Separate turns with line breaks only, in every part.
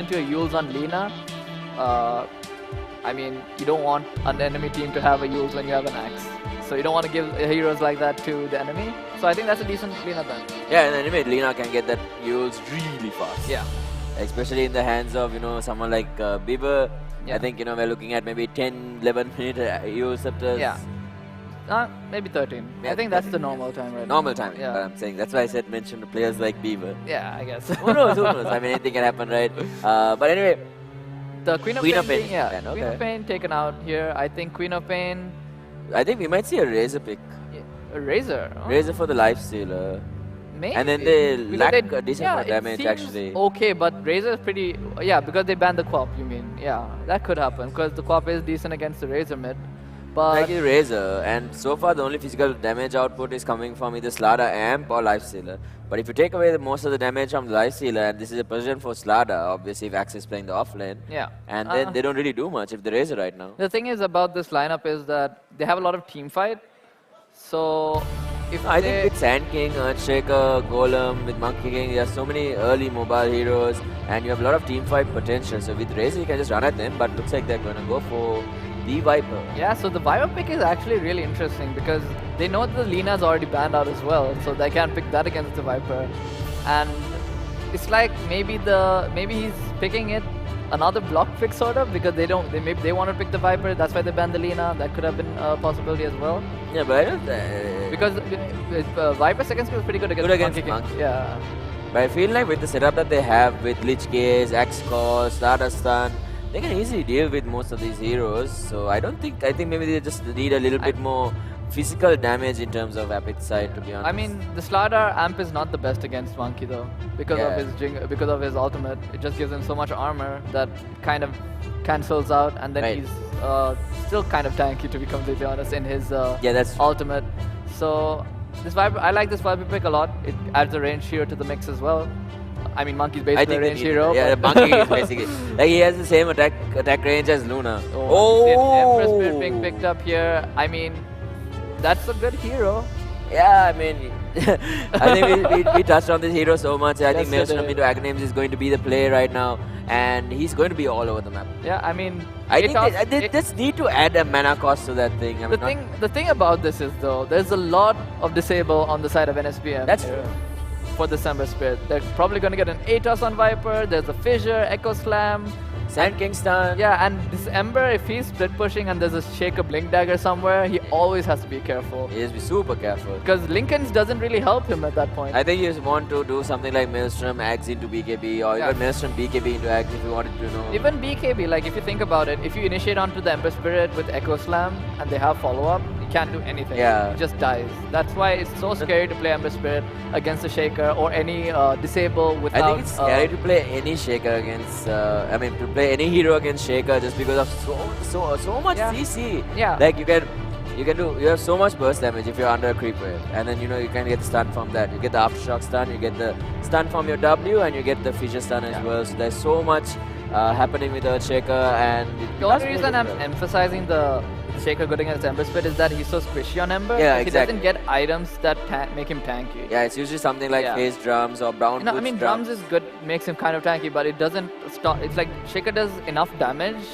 into a Yules on Lina, I mean, you don't want an enemy team to have a Yules when you have an Axe. So you don't want to give heroes like that to the enemy. So I think that's a decent Lina then.
Yeah, and anyway, Lina can get that Yules really fast.
Yeah.
Especially in the hands of, someone like Beaver.
Yeah.
I think, we're looking at maybe 10, 11 minute Yules scepters.
Yeah. Maybe 13.
Yeah,
I think that's the normal time right
Normal
now.
time,
Yeah.
but I'm saying. That's why I said mention players like Beaver.
Yeah, I guess.
Who knows, who knows? I mean, anything can happen, right? But anyway,
The Queen of
Queen
Pain,
of Pain.
yeah.
Yeah,
Queen
okay.
of Pain taken out here. I think Queen of Pain,
I think we might see a Razor pick.
a Razor. Oh,
Razor for the Lifestealer.
maybe.
And then they
Because
lack
they-
a decent
yeah,
amount of
it
damage,
seems
actually.
Okay, but Razor is pretty. Yeah, because they banned the Quap, you mean. Yeah, that could happen. Because the Quap is decent against the Razor mid. But
Like a Razor, and so far the only physical damage output is coming from either Slada, Amp or Lifestealer. But if you take away most of the damage from the Lifestealer, and this is a position for Slada, obviously if Axe is playing the offlane,
yeah.
and then they don't really do much if the Razor right now.
The thing is about this lineup is that they have a lot of team fight. So if
I
they,
think with Sand King, Earthshaker, Golem, with Monkey King, there are so many early mobile heroes, and you have a lot of team fight potential. So with Razor, you can just run at them, but looks like they're going to go for the Viper.
yeah, so the Viper pick is actually really interesting because they know the Lina's already banned out as well, so they can pick that against the Viper. And it's like maybe he's picking it another block pick sort of because maybe they want to pick the Viper, that's why they banned the Lina. That could have been a possibility as well.
Yeah, but I don't.
Because Viper second skill is pretty good against Monkey King.
Monkey.
Yeah.
But I feel like with the setup that they have with Lich Gaze, Axe Core, Stardust Stun, they can easily deal with most of these heroes. So I think maybe they just need a little bit more physical damage in terms of appetite, to be honest.
I mean, the Slardar amp is not the best against Monkey though, because of his ultimate. It just gives him so much armor that kind of cancels out, and then he's still kind of tanky, to be completely honest, in his
that's
ultimate. So this Viper, I like this Viper pick a lot. It adds a range hero to the mix as well. I mean, Monkey's basically a range hero.
Yeah, the Monkey is basically like he has the same attack range as Luna.
Empress Spirit being picked up here. I mean, that's a good hero.
Yeah, I mean, I think we touched on this hero so much. I think
Yes,
Maelstrom into Aghanim's is going to be the play right now, and he's going to be all over the map.
Yeah, I mean,
I think they just need to add a mana cost to that thing. I mean,
the thing about this is though, there's a lot of disable on the side of NSPM.
That's true.
For the December Spirit, they're probably going to get an Atos on Viper. There's a Fissure, Echo Slam.
Sand King stun.
Yeah, and this Ember, if he's split pushing and there's a Shaker Blink Dagger somewhere, he always has to be careful.
He has to be super careful.
Because Lincoln's doesn't really help him at that point.
I think you just want to do something like Maelstrom Axe into BKB, or even Maelstrom BKB into Axe if you wanted to know.
Even BKB, like if you think about it, if you initiate onto the Ember Spirit with Echo Slam and they have follow-up, you can't do anything.
Yeah.
It just dies. That's why it's so scary to play Ember Spirit against a Shaker or any disable without...
I think it's scary to play any Shaker against, to play any hero against Shaker just because of so much CC.
Yeah.
Like you have so much burst damage if you're under a creep wave, and then you can get the stun from that. You get the aftershock stun, you get the stun from your W, and you get the fissure stun as well. So there's so much happening with Earthshaker, and
the only reason I'm emphasizing the Shaker good against Ember Spirit is that he's so squishy on Ember.
Yeah,
He doesn't get items that make him tanky.
Yeah, it's usually something like Phase Drums or Brown Boots.
I mean, drums is good, makes him kind of tanky, but it doesn't stop. It's like Shaker does enough damage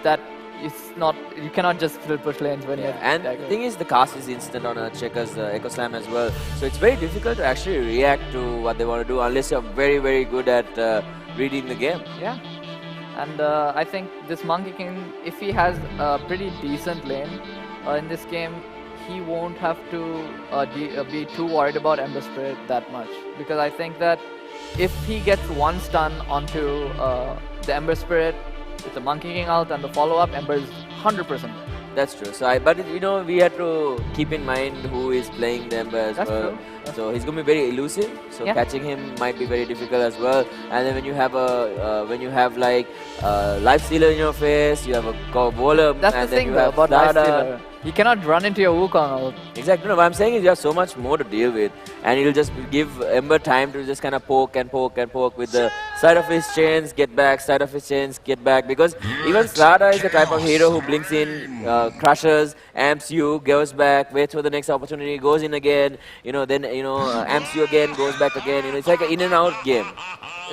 that it's not. You cannot just split push lanes when you have
And the thing is, the cast is instant on Earthshaker's Echo Slam as well. So it's very difficult to actually react to what they want to do unless you're very, very good at reading the game.
Yeah. And I think this Monkey King, if he has a pretty decent lane in this game, he won't have to be too worried about Ember Spirit that much. Because I think that if he gets one stun onto the Ember Spirit with the Monkey King ult and the follow-up, Ember is 100% there.
That's true. So, but we have to keep in mind who is playing the Ember as well. So he's going to be very elusive. So catching him might be very difficult as well. And then when you have Lifestealer in your face, you have a Golem.
That's
and
the
then
thing
you have
about
Slada.
Lifestealer. He cannot run into your Wukong ult.
Exactly. No, what I'm saying is you have so much more to deal with, and it'll just give Ember time to just kind of poke and poke and poke with the Side of his chains, get back. Side of his chains, get back. Because even Slada is the type of hero who blinks in, crushes, amps you, goes back, waits for the next opportunity, goes in again. Then amps you again, goes back again. It's like an in and out game.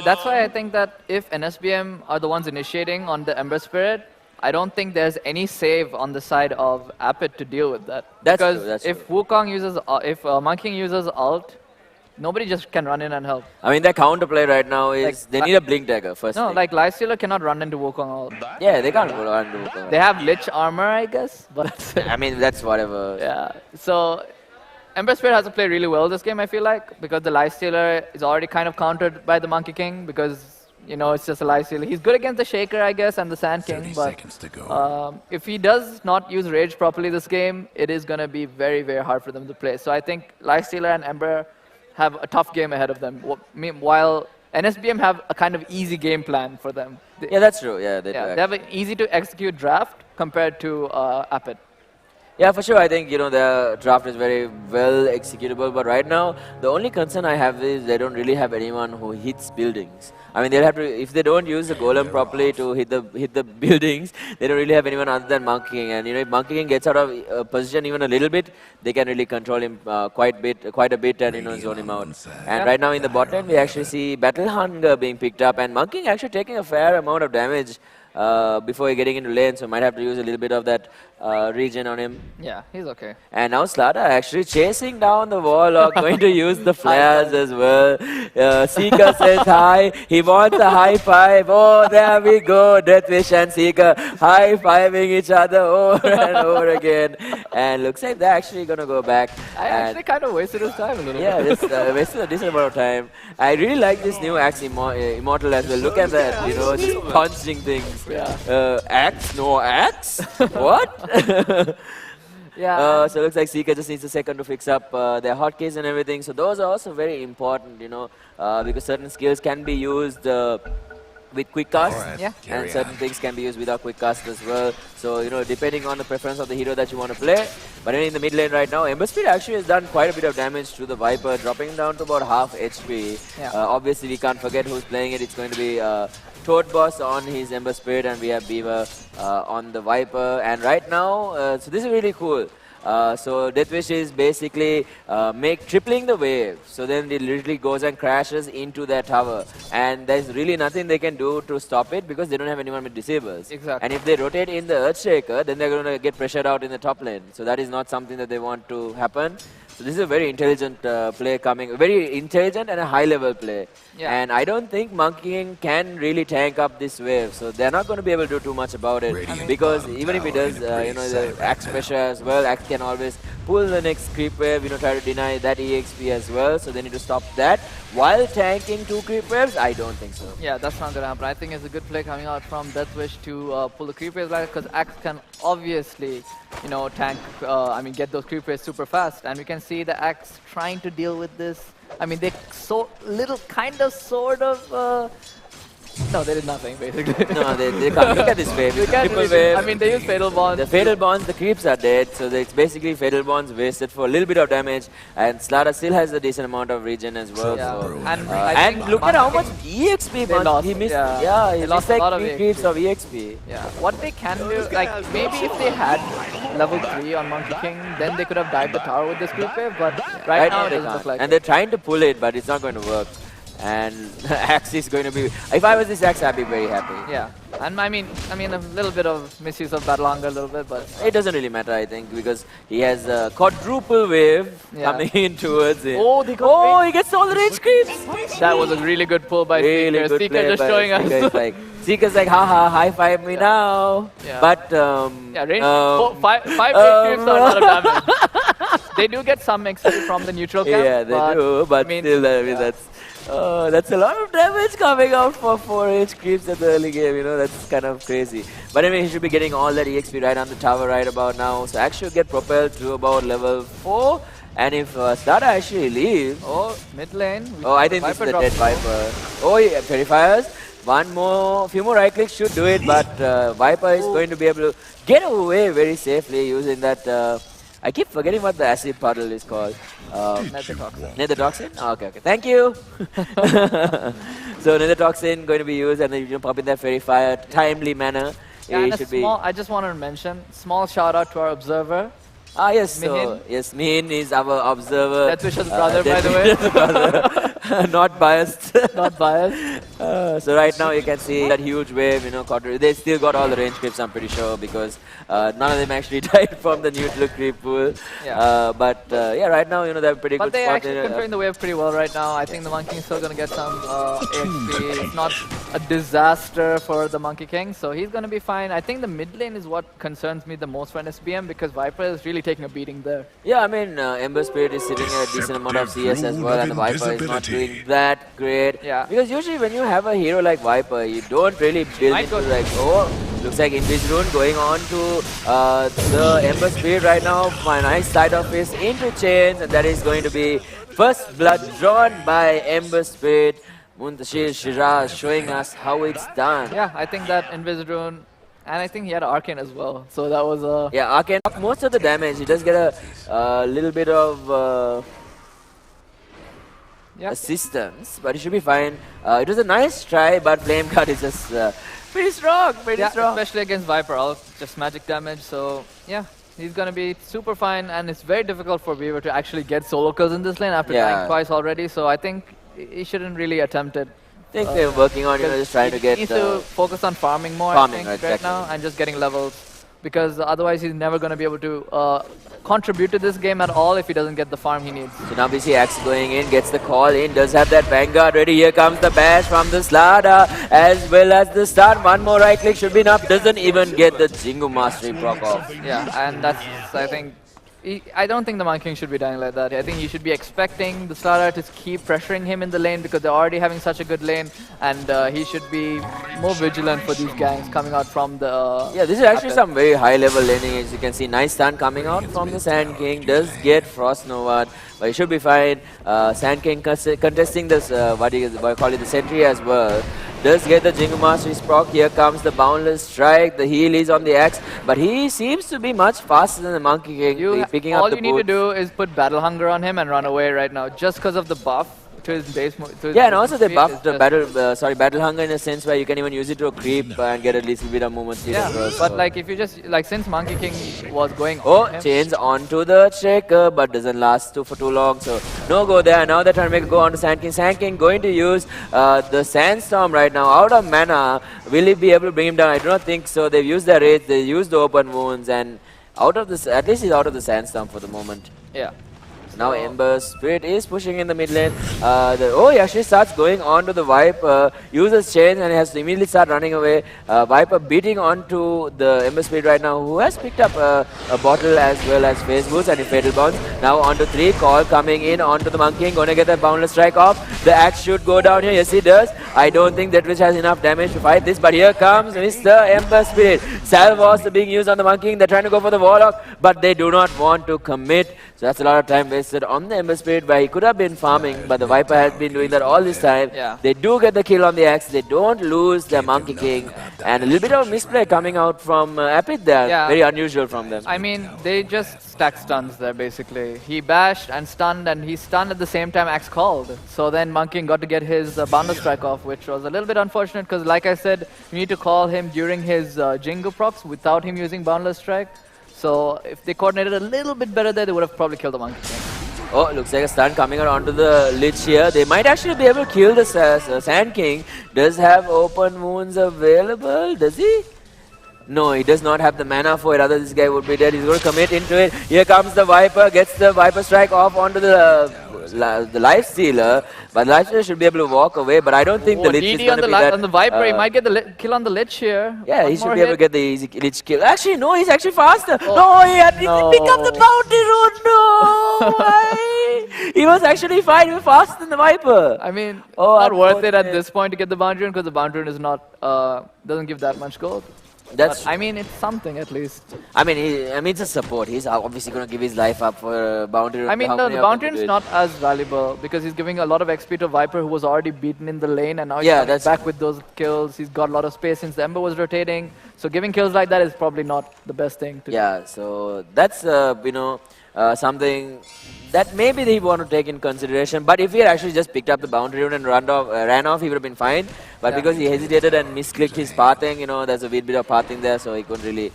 That's why I think that if NSBM are the ones initiating on the Ember Spirit, I don't think there's any save on the side of Appet to deal with that.
That's
because
true, that's
if
true.
Wukong uses, if Monkey King uses ult, nobody just can run in and help.
I mean, their counterplay right now is
Like,
they need a blink dagger first.
No,
thing.
like Lifestealer cannot run into Wukong ult.
Yeah, they can't go on to
They have Lich armor, I guess, but
I mean, that's whatever.
yeah. So Ember Spirit has to play really well this game, I feel like, because the Lifestealer is already kind of countered by the Monkey King because it's just a Lifestealer. He's good against the Shaker, I guess, and the Sand King, but if he does not use Rage properly this game, it is going to be very, very hard for them to play. So I think Lifestealer and Ember have a tough game ahead of them, while NSBM have a kind of easy game plan for them.
Yeah, that's true. Yeah, they
They have an easy to execute draft compared to Appet.
Yeah, for sure. I think the draft is very well executable. But right now, the only concern I have is they don't really have anyone who hits buildings. I mean, they'll have to if they don't use the golem properly to hit the buildings. They don't really have anyone other than Monkey King. And if Monkey King gets out of position even a little bit, they can really control him quite a bit, and zone him out. And right now in the bot lane, we actually see Battle Hunger being picked up, and Monkey King actually taking a fair amount of damage. Before getting into lane, so might have to use a little bit of that regen on him.
Yeah, he's okay.
And now Slada actually chasing down the Warlock, going to use the flares as well. Seeker says hi, he wants a high five. Oh, there we go, Deathwish and Seeker high-fiving each other over and over again. And looks like they're actually going to go back.
I actually kind of wasted his time a little
yeah,
bit.
Yeah, wasted a decent amount of time. I really like this new Axe Immortal as well. Look at that, just punching things.
Yeah.
Axe? No axe? What?
Yeah.
So it looks like Seeker just needs a second to fix up their hotkeys and everything. So those are also very important, because certain skills can be used with quick cast, and certain things can be used without quick cast as well. So depending on the preference of the hero that you want to play. But in the mid lane right now, Ember Spirit actually has done quite a bit of damage to the Viper, dropping down to about half HP.
Yeah.
Obviously, we can't forget who's playing it. It's going to be Toad Boss on his Ember Spirit, and we have Beaver on the Viper. And right now, so this is really cool. So Deathwish is basically tripling the wave. So then it literally goes and crashes into their tower. And there's really nothing they can do to stop it because they don't have anyone with disables.
Exactly.
And if they rotate in the Earthshaker, then they're going to get pressured out in the top lane. So that is not something that they want to happen. So this is a very intelligent play coming, very intelligent and a high-level play.
Yeah.
And I don't think Monkey King can really tank up this wave. So they're not going to be able to do too much about it. Because even if he does, the Axe pressure as well, Axe can always pull the next creep wave, try to deny that EXP as well. So they need to stop that. While tanking 2 creep waves, I don't think so.
Yeah, that's not going to happen. I think it's a good play coming out from Deathwish to pull the creep waves like because Axe can obviously, tank, get those creep waves super fast. And we can see the Axe trying to deal with this. I mean, they sort of, no, they did nothing, basically.
No, they can't. Look at this wave. Triple wave.
I mean, they use Fatal Bonds.
The Fatal Bonds, the creeps are dead, so it's basically Fatal Bonds wasted for a little bit of damage, and Slada still has a decent amount of regen as well.
Yeah.
So,
And
look at how much EXP he missed.
Yeah,
he lost
like
like
a lot
3 creeps of EXP.
Yeah, what they can do, like maybe if they had level 3 on Monkey King, then they could have dived the tower with this creep wave, but right now it doesn't look like
and they're trying to pull it, but it's not going to work. And Axe is going to be... If I was this Axe, I'd be very happy.
Yeah, and I mean a little bit of misuse of Battle Hunger a little bit, but...
It doesn't really matter, I think, because he has a quadruple wave coming in towards him.
Oh,
he gets all the rage creeps!
That was a really good pull by
really
Seeker.
Good
Seeker
play
just showing us.
Seeker's like, haha, high five me now.
Yeah.
But,
five rage creeps are a lot of damage. They do get some XP from the neutral camp.
Yeah, they do, but still, that's a lot of damage coming out for 4 H creeps at the early game, that's kind of crazy. But anyway, he should be getting all that EXP right on the tower right about now. So Axe should get propelled to about level 4. And if Slada actually leaves...
Oh, mid lane.
I think this is the dead Viper. Oh, yeah, Purifiers. Few more right clicks should do it, but Viper is going to be able to get away very safely using that... I keep forgetting what the acid puddle is called.
Nethertoxin.
Nethertoxin? Oh, okay, okay. Thank you. So nethertoxin going to be used, and then you pop in that very fire timely manner.
Yeah,
It
and
should be.
I just wanted to mention, small shout out to our observer.
Ah, yes. So
Mihin.
yes, Mihin is our observer.
Death Wish's brother, by the way.
way. Not biased.
Not biased.
So right now you can see that huge wave, you know, they still got all the range creeps, I'm pretty sure, because none of them actually died from the neutral creep pool.
Yeah.
But yeah, right now, you know, they're pretty
But
good
they're
spot.
actually controlling the wave pretty well right now. I think the Monkey King's still going to get some AXP. It's not a disaster for the Monkey King, so he's going to be fine. I think the mid lane is what concerns me the most for an SBM, because Viper is really taking a beating there.
Yeah, I mean, Ember Spirit is sitting at a decent amount of CS as well, and the Viper is not doing that great.
Yeah.
Because usually when you have a hero like Viper, you don't really build into like, oh, looks like Invis going on to the Ember Spirit right now. My nice side of his into chains, and that is going to be first blood drawn by Ember Spirit. Muntashir Shiraz showing us how it's done.
Yeah, I think that Invisidrone, and I think he had Arcane as well, so that was a...
Yeah, Arcane, most of the damage, he does get a little bit of assistance, but he should be fine. It was a nice try, but Flame Guard is just pretty strong, strong.
Especially against Viper, all just magic damage, so yeah. He's gonna be super fine, and it's very difficult for Weaver to actually get solo kills in this lane after dying twice already, so I think he shouldn't really attempt it.
I think they're working on, you know, just trying to get...
He needs to focus on farming more, I think, right now, and just getting levels. Because otherwise he's never going to be able to contribute to this game at all if he doesn't get the farm he needs.
So now we see Axe going in, gets the call in, does have that Vanguard ready. Here comes the bash from the Slada, as well as the stun. One more right click should be enough. Doesn't even get the Jingu Mastery proc off.
Yeah, and that's, I think, I don't think the Monkey King should be dying like that. I think he should be expecting the Slaughter to keep pressuring him in the lane because they're already having such a good lane, and he should be more vigilant for these ganks coming out from the...
yeah, this is actually some very high level laning, as you can see. Nice stun coming out from the Sand King. Does get Frost Nova, but he should be fine. Sand King contesting this, what do you call it, the Sentry as well. Does get the Jingu Mastery's proc. Here comes the Boundless Strike. The heal is on the Axe, but he seems to be much faster than the Monkey King. Picking up
all
the
you need to do is put Battle Hunger on him and run away right now, just because of the buff to his base.
Yeah, and also they buffed Battle Hunger in a sense where you can even use it to creep and get a little bit of movement speed as well.
But like if you just, like since Monkey King was going
chains onto the Shaker, but doesn't last for too long, so no go there. Now they're trying to make a go onto Sand King. Sand King going to use the Sandstorm right now, out of mana. Will he be able to bring him down? I do not think so. They've used their rage, they used the open wounds, and out of this, at least he's out of the Sandstorm for the moment.
Yeah.
Now Ember Spirit is pushing in the mid lane. He actually starts going on to the Viper, uses chains and he has to immediately start running away. Viper beating onto the Ember Spirit right now, who has picked up a bottle as well as phase boost and a fatal bounce. Now onto 3, call coming in onto the Monkey King, gonna get the Boundless Strike off. The axe should go down here, yes he does. I don't think that which has enough damage to fight this, but here comes Mr. Ember Spirit. Salvos being used on the Monkey King, they're trying to go for the Warlock, but they do not want to commit. So that's a lot of time wasted on the Ember Spirit, where he could have been farming, but the Viper has been doing that all this time.
Yeah.
They do get the kill on the Axe, they don't lose their Monkey King, and a little bit of misplay coming out from Apit there, very unusual from them.
I mean, they just stacked stuns there basically. He bashed and stunned, and he stunned at the same time Axe called. So then Monkey King got to get his Boundless Strike off, which was a little bit unfortunate because like I said, you need to call him during his Jingu procs without him using Boundless Strike. So if they coordinated a little bit better there, they would have probably killed the Monkey King.
Oh, looks like a stun coming out onto the Lich here. They might actually be able to kill the Sand King. Does have open wounds available, does he? No, he does not have the mana for it, otherwise this guy would be dead. He's going to commit into it. Here comes the Viper, gets the Viper Strike off onto the Life Stealer, but Life Stealer should be able to walk away, but I don't think the Lich is going to be that...
on the Viper, he might get the kill on the Lich here.
Yeah, he should be able to get the easy Lich kill. Actually, no, he's actually faster. No, he had to pick up the bounty road. No, why? He was actually fine, he was faster than the Viper.
I mean, it's not worth it at this point to get the bounty rune because the bounty rune is not, doesn't give that much gold. But, I mean, it's something at least.
I mean, it's a support. He's obviously going to give his life up for a bounty rune.
I mean, no, the bounty rune is not as valuable because he's giving a lot of XP to Viper, who was already beaten in the lane, and now he's back with those kills. He's got a lot of space since the Ember was rotating. So giving kills like that is probably not the best thing to do.
Yeah, so that's something that maybe they want to take in consideration. But if he had actually just picked up the boundary rune and ran off, he would have been fine. But
Yeah.
because he hesitated and misclicked his pathing, there's a wee bit of pathing there, so he couldn't really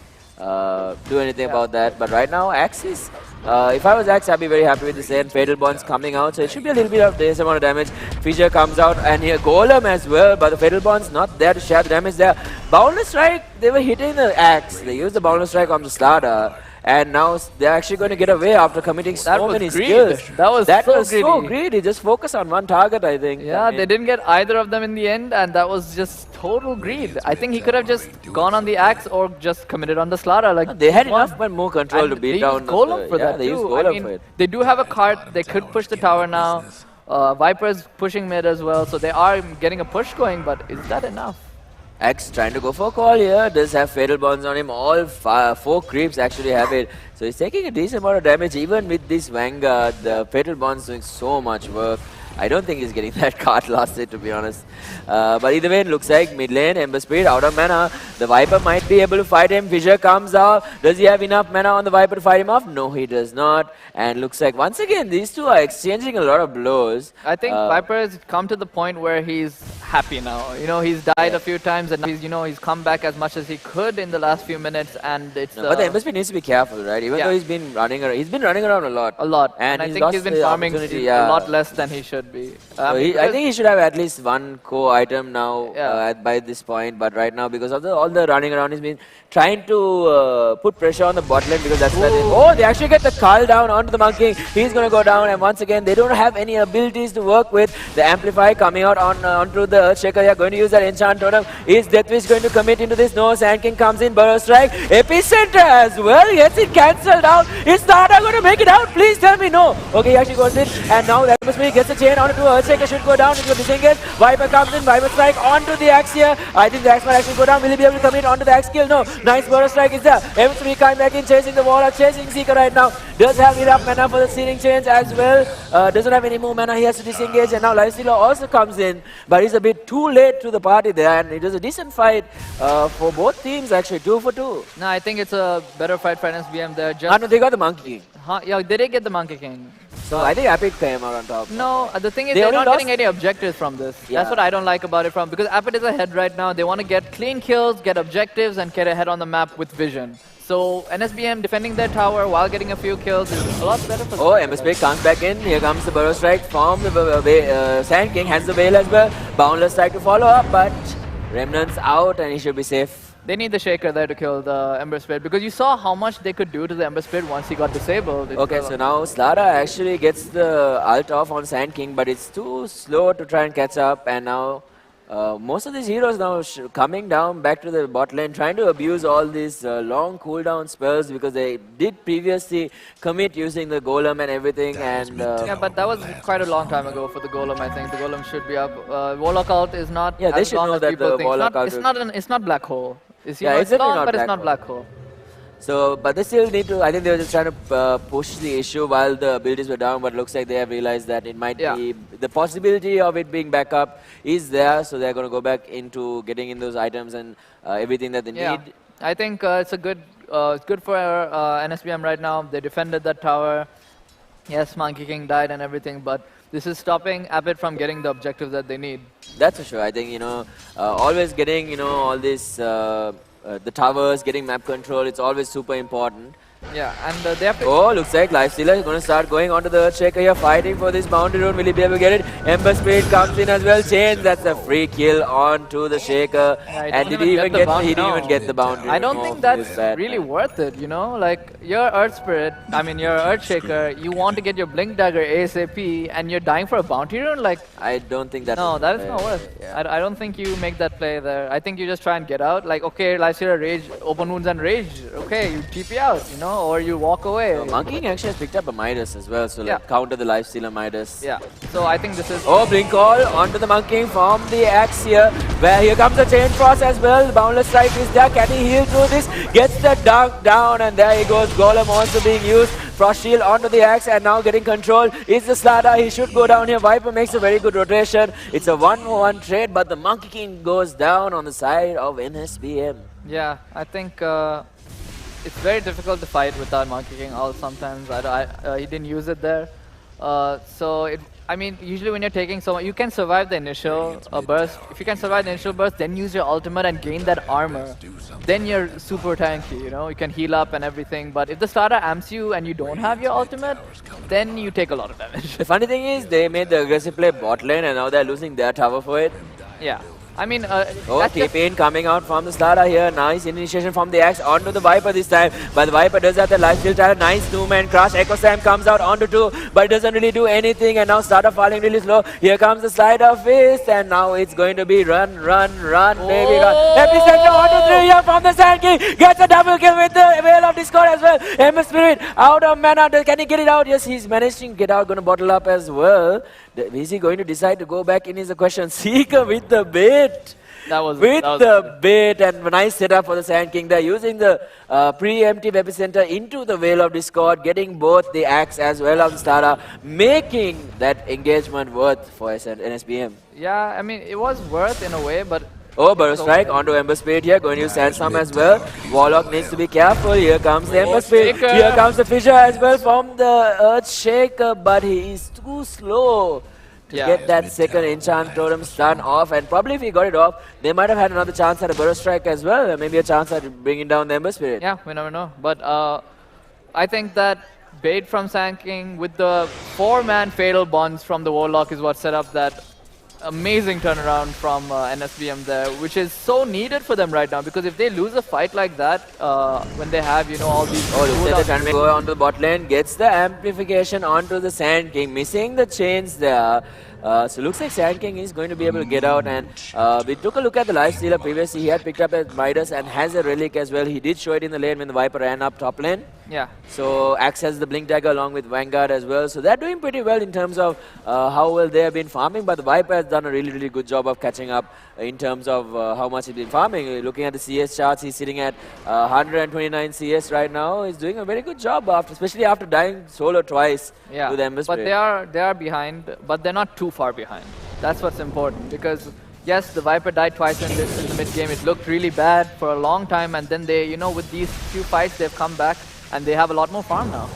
do anything about that. But right now, Axe is. If I was Axe, I'd be very happy with the same Fatal Bonds coming out, so it should be a little bit of this amount of damage. Fissure comes out, and here Golem as well, but the Fatal Bonds not there to share the damage there. Boundless Strike, they were hitting the Axe. They used the Boundless Strike on the Slaughter. And now they're actually going to get away after committing so many skills.
That was
so greedy. Just focus on one target, I think.
Yeah, they didn't get either of them in the end, and that was just total greed. I think he could have just gone on the Axe or just committed on the Slaughter. Like
they had enough but more control to beat down.
Golem for that
they
too.
used Golem for it.
They do have a cart. They could push the tower now. Viper's pushing mid as well, so they are getting a push going. But is that enough?
Axe trying to go for a call here, does have Fatal Bonds on him, all 4 creeps actually have it. So he's taking a decent amount of damage even with this Vanguard. The Fatal Bonds doing so much work. I don't think he's getting that card last hit, to be honest. But either way, it looks like mid lane, Ember Spirit out of mana. The Viper might be able to fight him. Fissure comes out. Does he have enough mana on the Viper to fight him off? No, he does not. And looks like once again, these two are exchanging a lot of blows.
I think Viper has come to the point where he's happy now. He's died a few times and he's come back as much as he could in the last few minutes, and it's.
But the Ember Spirit needs to be careful, right? Even though he's been running around a lot.
A lot. And I think he's been farming a lot less than he should be.
So I think he should have at least one core item now by this point. But right now, because of all the running around, he's been trying to put pressure on the bot lane because that's where they actually get the Carl down onto the Monkey. He's going to go down, and once again, they don't have any abilities to work with. The Amplify coming out onto the Earthshaker. They are going to use that Enchant Totem. Is Deathwish going to commit into this? No, Sand King comes in, Burrow Strike. Epicenter as well. Gets it cancelled out. Is Nada going to make it out? Please tell me no. Okay, he actually goes in, and now that must be gets a chain onto Earthshaker. Should go down into the disengage. Viper comes in, Viper Strike onto the Axe here. I think the Axe might actually go down. Will he be able to commit onto the Axe kill? No. Nice Burrow Strike is there. M3 coming back in, chasing the wall, chasing Seeker right now. Does have enough mana for the Searing Chains as well. Doesn't have any more mana. He has to disengage, and now Lifestealer also comes in, but he's a bit too late to the party there, and it was a decent fight for both teams actually, 2 for 2.
No, I think it's a better fight for NSBM there.
No, they got the Monkey.
Yeah, they did get the Monkey King.
So I think Epic came out on top.
No, the thing is they're not getting any objectives from this.
Yeah.
That's what I don't like about it because Epic is ahead right now. They want to get clean kills, get objectives, and get ahead on the map with vision. So NSBM defending their tower while getting a few kills is a lot better for them.
Oh, Ember Spirit comes back in. Here comes the Burrow Strike from the Sand King. Has the Veil as well. Boundless Strike to follow up, but Remnant's out and he should be safe.
They need the Shaker there to kill the Ember Spirit because you saw how much they could do to the Ember Spirit once he got disabled.
Okay, so now Slada actually gets the ult off on Sand King, but it's too slow to try and catch up, and now most of these heroes now coming down back to the bot lane, trying to abuse all these long cooldown spells because they did previously commit using the Golem and everything. And
yeah, but that was quite a long time ago for the Golem. I think the Golem should be up. Warlock ult is not.
Yeah, they should know that the Warlock ult.
It's not Black Hole. It's
long,
but it's not Black Hole.
So, but they still need to, I think they were just trying to push the issue while the abilities were down, but looks like they have realized that it might be, the possibility of it being back up is there, so they're going to go back into getting in those items and everything that they need.
I think it's good for NSBM right now. They defended that tower. Yes, Monkey King died and everything, but this is stopping Abbott from getting the objectives that they need.
That's for sure. I think, always getting, all this... the towers, getting map control, it's always super important.
Yeah, and they have to...
Oh, looks like Lifestealer is going to start going onto the Earthshaker here, fighting for this boundary rune. Will he be able to get it? Ember Spirit comes in as well. Chains, that's a free kill onto the Shaker.
And
he didn't even get the boundary rune.
I don't think that's really worth it, Like, your Earth Spirit, your Earthshaker, you want to get your Blink Dagger ASAP, and you're dying for a bounty rune? Like,
I don't think that's...
No, that is not worth it. Yeah. I don't think you make that play there. I think you just try and get out. Like, okay, Lifestealer rage, open wounds and rage. Okay, you TP out, or you walk away.
Monkey King actually has picked up a Midas as well, so counter the Lifestealer Midas.
Yeah, so I think this is...
Oh, Blink Call onto the Monkey King from the Axe here, where here comes the Chain Frost as well. Boundless Strike is there, can he heal through this? Gets the dunk down, and there he goes. Golem also being used Frost Shield onto the axe and now getting control. Is the Slada. He should go down here. Viper makes a very good rotation. It's a 1-1 trade, but the Monkey King goes down on the side of NSBM.
Yeah, I think it's very difficult to fight without Monkey King all sometimes. He didn't use it there. I mean, usually when you're taking someone, you can survive the initial burst. If you can survive the initial burst, then use your ultimate and gain that armor. Then you're super tanky, you know, you can heal up and everything. But if the starter amps you and you don't have your ultimate, then you take a lot of damage.
The funny thing is, they made the aggressive play bot lane and now they're losing their tower for it.
Yeah. I mean,
TP coming out from the Slada here. Nice initiation from the axe onto the Viper this time. But the Viper does have the lifesteal talent. Nice 2-man crush. Echo Slam comes out onto 2, but it doesn't really do anything. And now Slada falling really slow. Here comes the Slider Fist. And now it's going to be run, baby, run. Epicenter onto 3 here from the Sand King. Gets a double kill with the Veil of Discord as well. Ember Spirit out of mana. Can he get it out? Yes, he's managed to get out. Gonna bottle up as well. Is he going to decide to go back in is the question. Seeker with the bait. The bait and a nice setup for the Sand King. They're using the preemptive epicenter into the Veil of Discord, getting both the axe as well as the Stara, making that engagement worth for NSBM.
Yeah, I mean, it was worth in a way, but...
Oh, Burrow Strike onto Ember Spirit here, going to use Sandstorm as well. Warlock needs to be careful. Here comes the Ember Spirit. Here comes the Fissure as well from the Earth Shaker, but he is too slow to get that second enchant totem stun off. And probably if he got it off, they might have had another chance at a Burrow Strike as well. Maybe a chance at bringing down the Ember Spirit.
Yeah, we never know. But I think that bait from Sand King with the 4-man Fatal Bonds from the Warlock is what set up that amazing turnaround from NSBM there, which is so needed for them right now, because if they lose a fight like that, when they have, you know, all these...
Oh, looks like the Sand go onto the bot lane, gets the amplification onto the Sand King, missing the chains there. So looks like Sand King is going to be able to get out, and we took a look at the lifestealer previously. He had picked up a Midas and has a relic as well. He did show it in the lane when the Viper ran up top lane.
Yeah.
So Axe has the Blink Dagger along with Vanguard as well. So they're doing pretty well in terms of how well they have been farming, but the Viper has done a really good job of catching up in terms of how much he's been farming. Looking at the CS charts, he's sitting at 129 CS right now. He's doing a very good job, especially after dying solo twice to the Ember Spirit.
But they are behind, but they're not too far behind. That's what's important, because yes, the Viper died twice in the mid game. It looked really bad for a long time, and then they, you know, with these few fights, they've come back and they have a lot more farm now.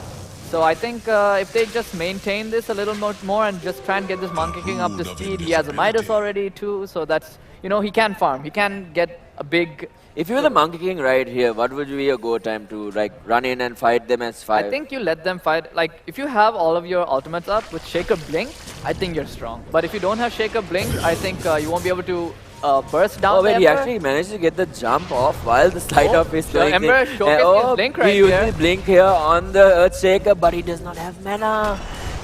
So I think if they just maintain this a little more and just try and get this Monkey King up to speed, he has a Midas already too, so that's, you know, he can farm. He can get a big...
If you were the Monkey King right here, what would be your go time to like run in and fight them as 5?
I think you let them fight. Like, if you have all of your ultimates up with Shaker Blink, I think you're strong. But if you don't have Shaker Blink, I think you won't be able to burst down.
Oh wait, he actually managed to get the jump off while the slide off is going.
Ember showcased his Blink right here.
He uses Blink here on the Earthshaker, but he does not have mana.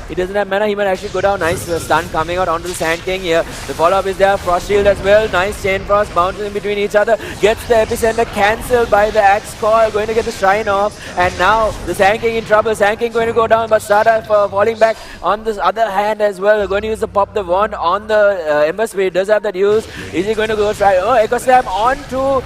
He doesn't have mana, he might actually go down. Nice stun coming out onto the Sand King here. The follow-up is there, Frost Shield as well. Nice Chain Frost bounces in between each other. Gets the Epicenter cancelled by the Axe Coil. Going to get the Shrine off. And now the Sand King in trouble. Sand King going to go down, but Sada falling back on this other hand as well. Going to use the Pop the Wand on the Ember Spirit. Does have that use. Is he going to go try? Oh, Echo Slam onto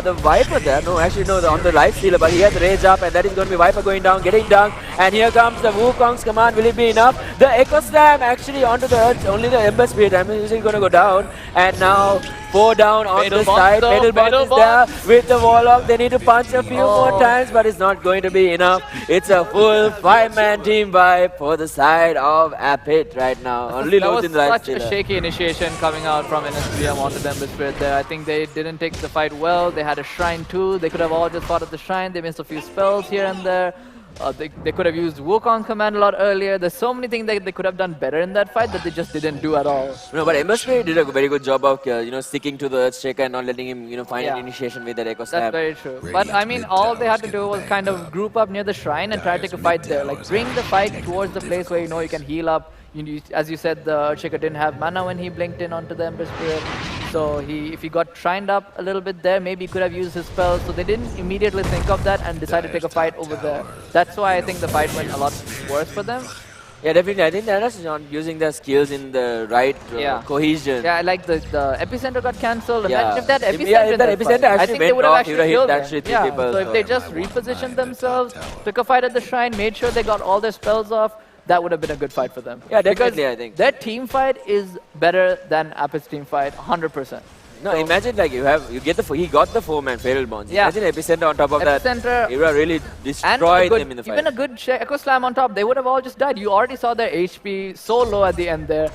the Viper there. No, actually no, on the Lifestealer, but he has the Rage up, and that is going to be Viper going down, getting dunked. And here comes the Wukong's command. Will it be enough? The Echo Slam actually onto the Earth, only the Ember Spirit. I'm usually going to go down. And now 4 down on the side. Fatal Bond is there with the Warlock. They need to punch a few more times, but it's not going to be enough. It's a full 5-man team vibe for the side of Apit right now. Only losing the
That was such a shaky initiation coming out from NSBM onto the Ember Spirit there. I think they didn't take the fight well. They had a Shrine too. They could have all just fought at the Shrine. They missed a few spells here and there. They could have used Wukong command a lot earlier. There's so many things that they could have done better in that fight that they just didn't do at all.
No, but Ember Spirit did a very good job of sticking to the Earthshaker and not letting him find an initiation with that Echo Slam.
That's very true. But I mean, all they had to do was kind of group up near the Shrine and try to take a fight there. Like, bring the fight towards the place where you can heal up. As you said, the Earthshaker didn't have mana when he blinked in onto the Ember Spirit. So if he got shrined up a little bit there, maybe he could have used his spells. So they didn't immediately think of that and decided to take a fight over there. That's why I think the fight went a lot worse for them.
Yeah, definitely. I think they're just not using their skills in the right cohesion.
Yeah, like the epicenter got cancelled. Imagine if
Yeah.
that epicenter,
Yeah, if that
in
epicenter
fight, I
actually
think they
went
would have
off, he would
actually
have hit
killed
that
them.
shit 3
Yeah,
people.
so if they just repositioned themselves, took a fight at the shrine, made sure they got all their spells off, that would have been a good fight for them.
Yeah, definitely,
because
I think.
their team fight is better than Apit's team fight, 100%.
No,
So
imagine like you get the he got the 4-man fatal bonds.
Yeah.
Imagine epicenter on top of
Epicenter,
that. Era really
and
destroyed them in the fight.
even a good Echo Slam on top, they would have all just died. You already saw their HP so low at the end there.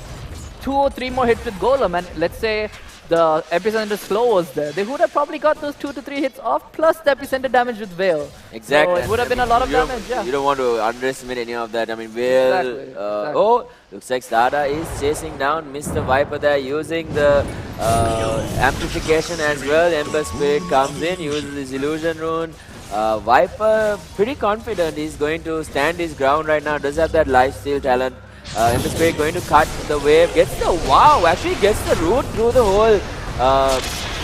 2 or 3 more hits with Golem, and let's say the epicenter slow was there. They would have probably got those 2 to 3 hits off, plus the epicenter damage with Veil.
Exactly.
So it would have been a lot of damage,
You don't want to underestimate any of that. I mean, Veil.
Exactly.
Oh, looks like Sada is chasing down Mr. Viper there, using the amplification as well. Ember Spirit comes in, uses his illusion rune. Viper pretty confident he's going to stand his ground right now. Does have that lifesteal talent. Ember Spirit going to cut the wave. Gets the actually gets the root through the hole.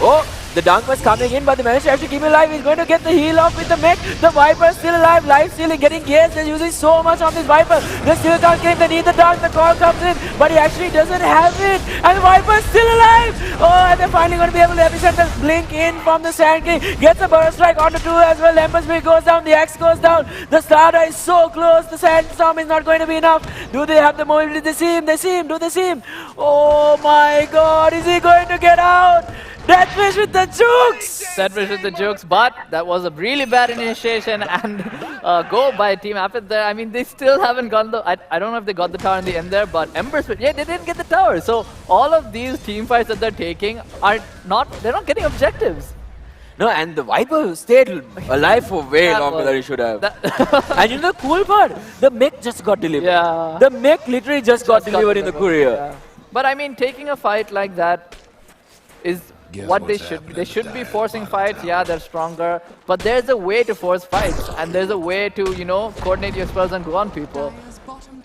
Oh, the dunk was coming in, but they managed to actually keep it alive. He's going to get the heal off with the mech. The Viper still alive. Life stealing, getting gaze. They're using so much on this Viper. They still can't get. They need the dunk. The call comes in, but he actually doesn't have it. And the Viper's still alive. Oh, and they're finally going to be able to epicenter blink in from the Sand King. Gets a burst strike onto 2 as well. Emberspeed goes down. The Axe goes down. The Starter is so close. The Sandstorm is not going to be enough. Do they have the mobility? They see him. They see him. Do they see him? Oh my God. Is he going to get out? Deathwish with the jukes!
Deathwish with the jukes, but that was a really bad initiation and go by Team Apit there. I mean, they still haven't gotten the... I don't know if they got the tower in the end there, but Ember Spirit, yeah, they didn't get the tower. So all of these team fights that they're taking are not... They're not getting objectives.
No, and the Viper stayed alive for way longer than he should have. And you know the cool part? The mech just got delivered.
Yeah.
The mech literally just got delivered in the courier.
Yeah. But I mean, taking a fight like that is... what they should be. They should be forcing fights. Yeah, they're stronger, but there's a way to force fights, and there's a way to, you know, coordinate your spells and go on people.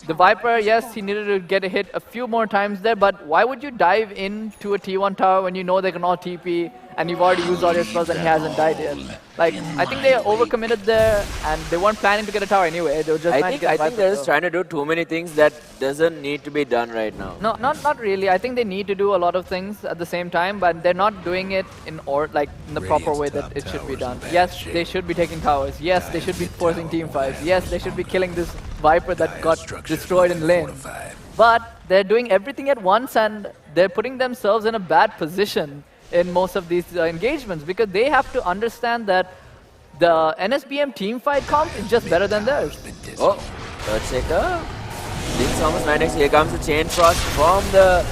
The Viper, yes, he needed to get a hit a few more times there, but why would you dive into a T1 tower when you know they can all TP and you've already used all your spells and he hasn't died yet? Like, I think they overcommitted there, and they weren't planning to get a tower anyway. They were just trying to get
I think they're just trying to do too many things that doesn't need to be done right now.
No, not really. I think they need to do a lot of things at the same time, but they're not doing it in the proper way that it should be done. Yes, they should be taking towers. Yes, they should be forcing team fights. Yes, they should be killing this Viper that got destroyed in lane. But they're doing everything at once, and they're putting themselves in a bad position in most of these engagements, because they have to understand that the NSBM team fight comp is just better than theirs.
Oh, third checker. Link's almost right next. Here comes the Chain Frost from the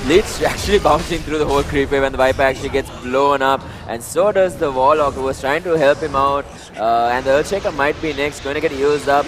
Lich actually bouncing through the whole creep wave, and the Viper actually gets blown up, and so does the Warlock, who was trying to help him out. And the Earthshaker might be next, going to get used up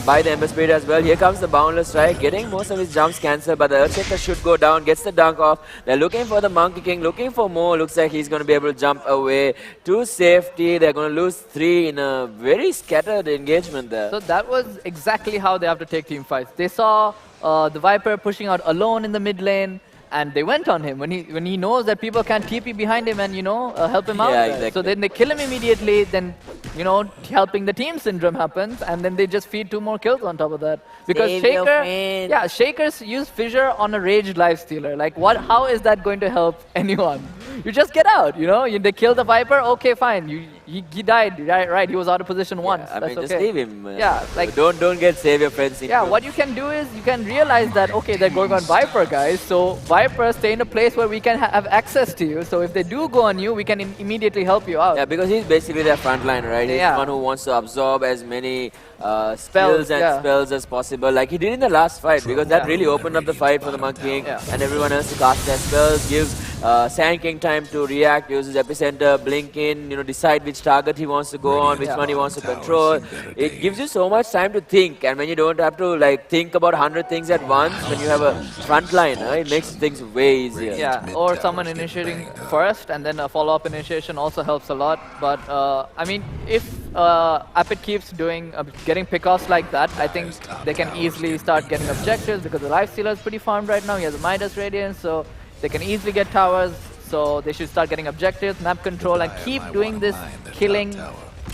by the Ember Spirit as well. Here comes the Boundless Strike, getting most of his jumps cancelled, but the Earthshaker should go down, gets the dunk off. They're looking for the Monkey King, looking for more. Looks like he's going to be able to jump away to safety. They're going to lose 3 in a very scattered engagement there.
So that was exactly how they have to take team fights. They saw the Viper pushing out alone in the mid lane, and they went on him when he knows that people can TP behind him and, you know, help him out.
Exactly.
So then they kill him immediately, then, you know, helping the team syndrome happens, and then they just feed 2 more kills on top of that. Because Shakers use Fissure on a raged lifestealer. Like, how is that going to help anyone? You just get out, you know? They kill the Viper, okay, fine. He died, right? He was out of position once.
I
That's
mean, just
okay.
leave him.
Yeah, like,
don't get save your friends.
Yeah, what you can do is you can realize that, okay, they're going on Viper, guys. So Viper, stay in a place where we can have access to you. So if they do go on you, we can immediately help you out.
Yeah, because he's basically their frontline, right? He's the one who wants to absorb as many spells as possible, like he did in the last fight, because that really opened up the fight for the Monkey King and everyone else to cast their spells, gives Sand King time to react, uses Epicenter, blink in, decide which target he wants to go on, which one he wants to control. It gives you so much time to think, and when you don't have to think about 100 things at once, when you have a front line, it makes things way easier.
Yeah, or someone initiating first and then a follow-up initiation also helps a lot. But I mean, if Apit keeps getting pickoffs like that, I think they can easily start getting objectives, because the Lifestealer is pretty farmed right now. He has a Midas Radiance, so they can easily get towers. So they should start getting objectives, map control, and keep doing this, killing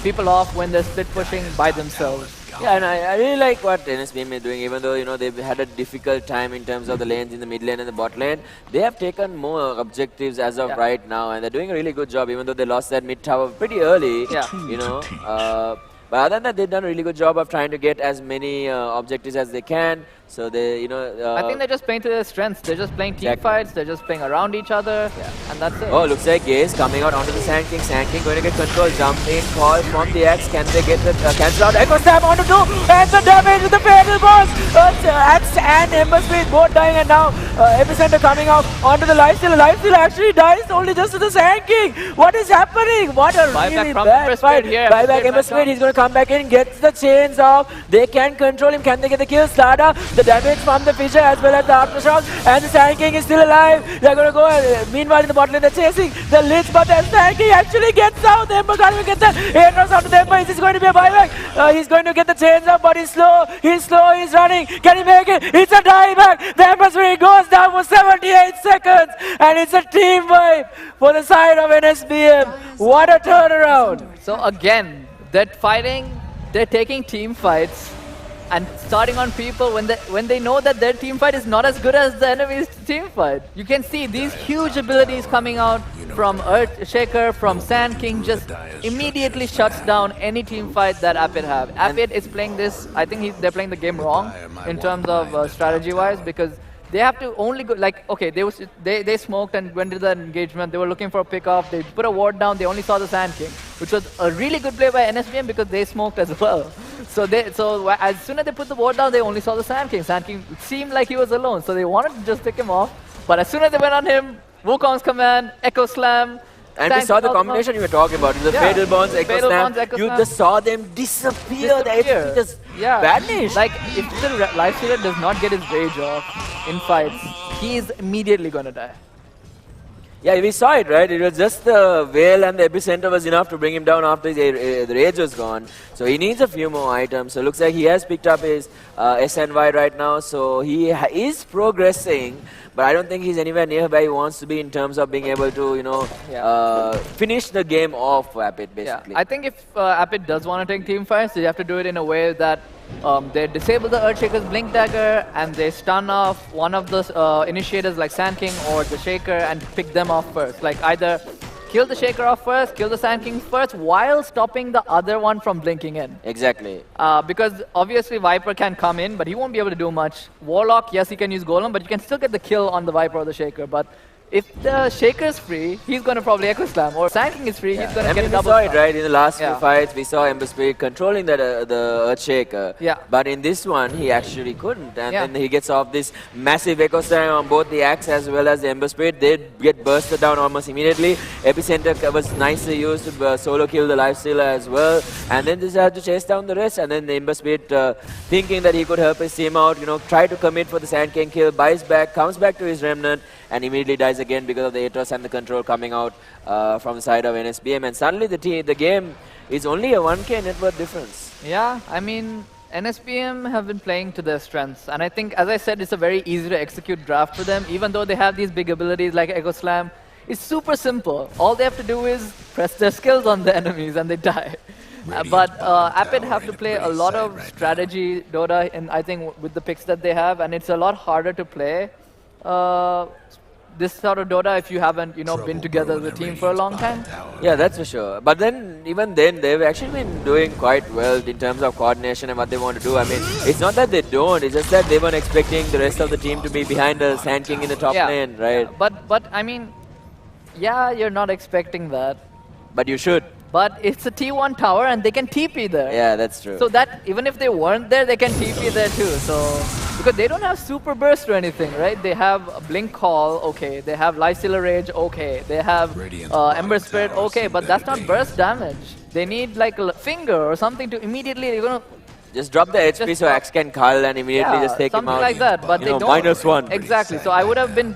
people off when they're split pushing by themselves.
Yeah, and I really like what NSBM is doing, even though, you know, they've had a difficult time in terms of the lanes in the mid lane and the bot lane. They have taken more objectives as of right now, and they're doing a really good job, even though they lost that mid tower pretty early, you know. But other than that, they've done a really good job of trying to get as many objectives as they can. So they, you know...
I think they're just playing to their strengths. They're just playing team fights. They're just playing around each other. And that's it.
Oh, looks like Gaze coming out onto the Sand King. Sand King going to get control. Jump in, call from the Axe. Can they get the cancel out? Echo Stab onto 2. And the damage with the fatal boss. Axe and Ember Speed both dying. And now Epicenter coming out onto the Lifesteal. Lifesteal actually dies only just to the Sand King. What is happening? What a really bad fight. Buyback Ember Speed. He's going to come back in, gets the chains off. They can control him. Can they get the kill? Slada, the damage from the Fissure as well as the aftershock, and the Sand King is still alive. They're going to go. Meanwhile, in the bottom lane, they're chasing the Lich, but the Sand King actually gets out. The Ember can't even get the Aeros out of the Ember. Is this going to be a buyback? He's going to get the chains up, but he's slow. He's running. Can he make it? It's a dieback. The Ember Spirit goes down for 78 seconds, and it's a team wipe for the side of NSBM. What a turnaround.
So again, they're fighting, they're taking team fights and starting on people when they know that their team fight is not as good as the enemy's team fight. You can see these huge abilities coming out from Earthshaker, from Sand King, just immediately shuts down any team fight that Apid have. Apid is playing this, I think they're playing the game wrong in terms of strategy-wise, because they have to only go, like, okay, they smoked and went to the engagement. They were looking for a pick-off. They put a ward down. They only saw the Sand King, which was a really good play by NSBM because they smoked as well. So as soon as they put the ward down, they only saw the Sand King. Sand King seemed like he was alone, so they wanted to just pick him off. But as soon as they went on him, Wukong's command, Echo Slam.
And we saw the combination you were talking about, the Fatal Bonds, Echo Slam. You just saw them disappear. The HP just vanished.
Like, if the Lifestealer does not get his rage off in fights, he is immediately going to die.
Yeah, we saw it, right? It was just the Veil and the Epicenter was enough to bring him down after the rage was gone. So he needs a few more items. So looks like he has picked up his SNY right now. So he is progressing, but I don't think he's anywhere near where he wants to be in terms of being able to, you know, finish the game off for Apid, basically.
Yeah. I think if Apid does want to take team fights, they have to do it in a way that they disable the Earthshaker's Blink Dagger and they stun off one of the initiators like Sand King or the Shaker and pick them off first. Like either kill the Shaker off first, kill the Sand King first while stopping the other one from blinking in.
Exactly.
Because obviously Viper can come in, but he won't be able to do much. Warlock, yes, he can use Golem, but you can still get the kill on the Viper or the Shaker. But if the Shaker's free, he's going to probably Echo Slam. Or Sand King is free, he's going to get a double
we saw it, right? In the last few fights, we saw Ember Spirit controlling the Earthshaker.
Yeah.
But in this one, he actually couldn't. And then he gets off this massive Echo Slam on both the Axe as well as the Ember Spirit. They get bursted down almost immediately. Epicenter was nicely used to solo kill the Lifestealer as well. And then just had to chase down the rest. And then the Ember Spirit, thinking that he could help his team out, you know, try to commit for the Sand King kill, buys back, comes back to his Remnant, and immediately dies again because of the Aetos and the control coming out from the side of NSBM. And suddenly the game is only a 1k net worth difference.
Yeah, I mean, NSBM have been playing to their strengths. And I think, as I said, it's a very easy to execute draft for them. Even though they have these big abilities like Echo Slam, it's super simple. All they have to do is press their skills on the enemies and they die. But Apid have to play a lot of strategy Dota, and I think with the picks that they have, and it's a lot harder to play this sort of Dota if you haven't, you know, been together as a team for a long time.
Yeah, that's for sure. But then, even then, they've actually been doing quite well in terms of coordination and what they want to do. I mean, it's not that they don't, it's just that they weren't expecting the rest of the team to be behind the Sand King in the top lane, right?
Yeah. But I mean, yeah, you're not expecting that.
But you should.
But it's a T1 tower and they can TP there.
Yeah, that's true.
So that even if they weren't there, they can TP there too. So because they don't have super burst or anything, right? They have a Blink Call, okay. They have Lifestealer Rage, okay. They have Ember Spirit, okay. But that's not burst damage. They need like a finger or something to immediately, you're gonna
just drop the HP so Axe can cull and immediately just take him out.
Something like that, but they don't.
-1.
Exactly. So I would have been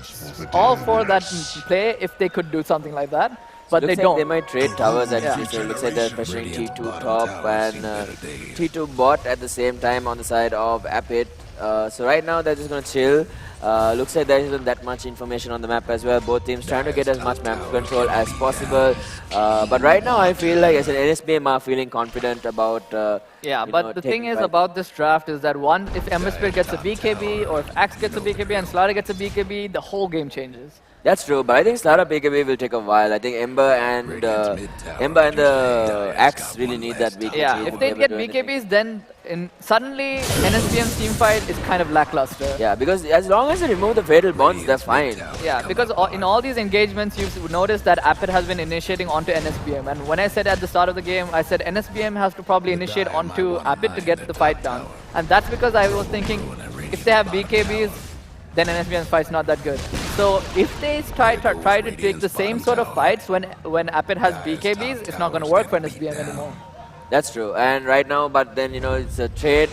all for that play if they could do something like that. But they don't.
They might trade towers actually, so it looks like they're pressuring T2 top and T2 bot at the same time on the side of Apid. So right now they're just going to chill. Looks like there isn't that much information on the map as well. Both teams trying to get as much map control as possible. But right now I feel like as an NSBM are feeling confident about
Yeah, but the thing is about this draft is that if Ember Spirit gets a BKB or if Axe gets a BKB and Slaughter gets a BKB, the whole game changes.
That's true, but I think startup BKB will take a while. I think Ember and the Axe really need that BKB.
Yeah, if they get BKBs, then suddenly NSBM's team fight is kind of lackluster.
Yeah, because as long as they remove the fatal bonds, they're fine.
Yeah, because in all these engagements, you've noticed that Appet has been initiating onto NSBM. And when I said at the start of the game, I said NSBM has to probably initiate onto Appet to get the fight done. And that's because I was thinking, if they have BKBs, then NSBM's fight's not that good. So if they try to take the same sort of fights when Appet has BKBs, it's not going to work for NSBM anymore.
That's true. And right now, but then, you know, it's a trade.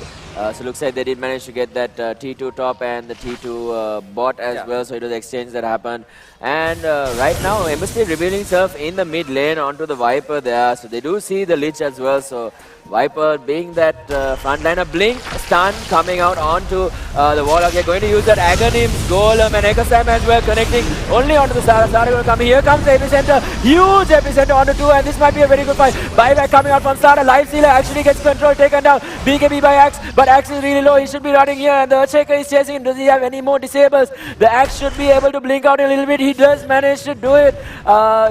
So looks like they did manage to get that T2 top and the T2 bot as well. So it was the exchange that happened. And right now, Ember Spirit revealing himself in the mid lane onto the Viper there. So they do see the Lich as well. So Viper being that frontliner, Blink, stun coming out onto the Warlock. They're going to use that Aghanim's Golem and Ekasam as well, connecting only onto the Sara. Sara going to come. Here comes the Epicenter. Huge Epicenter onto 2, and this might be a very good fight. Buyback coming out from Sara. Life Sealer actually gets control taken down. BKB by Axe, but Axe is really low. He should be running here, and the Earthshaker is chasing him. Does he have any more disables? The Axe should be able to blink out a little bit. He does manage to do it.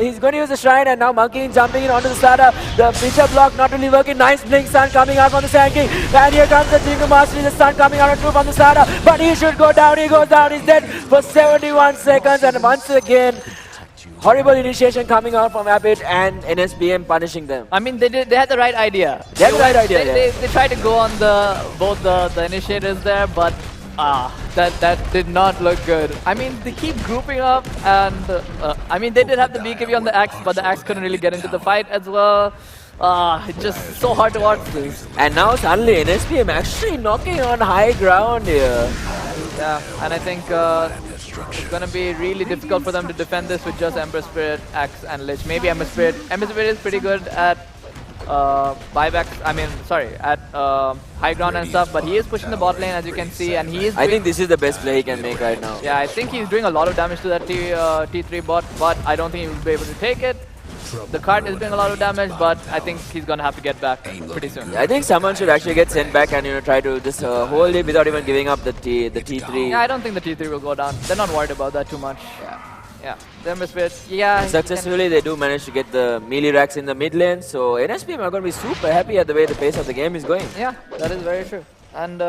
He's going to use the Shrine, and now Monkey jumping in onto the Sara. The Bishop block not really working. Nice blink stun coming out from the Sand King. And here comes the Jingu Mastery. The stun coming out from the Sara. But he should go down. He goes down. He's dead for 71 seconds. And once again, horrible initiation coming out from Appet and NSBM punishing them.
I mean, they had the right idea.
They had the right idea.
They tried to go on both the initiators there, but that did not look good. I mean, they keep grouping up, and I mean, they did have the BKB on the Axe, but the Axe couldn't really get into the fight as well. It's just so hard to watch this.
And now suddenly NSBM actually knocking on high ground here.
Yeah, and I think it's going to be really difficult for them to defend this with just Ember Spirit, Axe, and Lich. Maybe Ember Spirit. Ember Spirit is pretty good at buybacks. I mean, sorry, at high ground and stuff. But he is pushing the bot lane, as you can see, and he is.
I think this is the best play he can make right now.
Yeah, I think he's doing a lot of damage to that T3 bot, but I don't think he will be able to take it. The cart is doing a lot of damage, but I think he's gonna have to get back pretty soon.
Yeah, I think someone should actually get sent back and try to just hold it without even giving up the T3.
Yeah, I don't think the T3 will go down. They're not worried about that too much. Yeah. The Ember Spirit, yeah.
Successfully, they do manage to get the melee racks in the mid lane, so NSBM are going to be super happy at the way the pace of the game is going.
Yeah, that is very true. And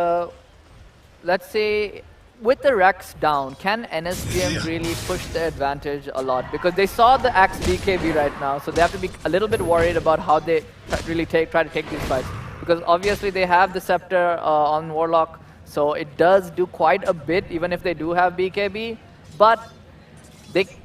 let's say, with the racks down, can NSBM really push the advantage a lot? Because they saw the Axe BKB right now, so they have to be a little bit worried about how they try to take these fights. Because obviously they have the Scepter on Warlock, so it does do quite a bit, even if they do have BKB. But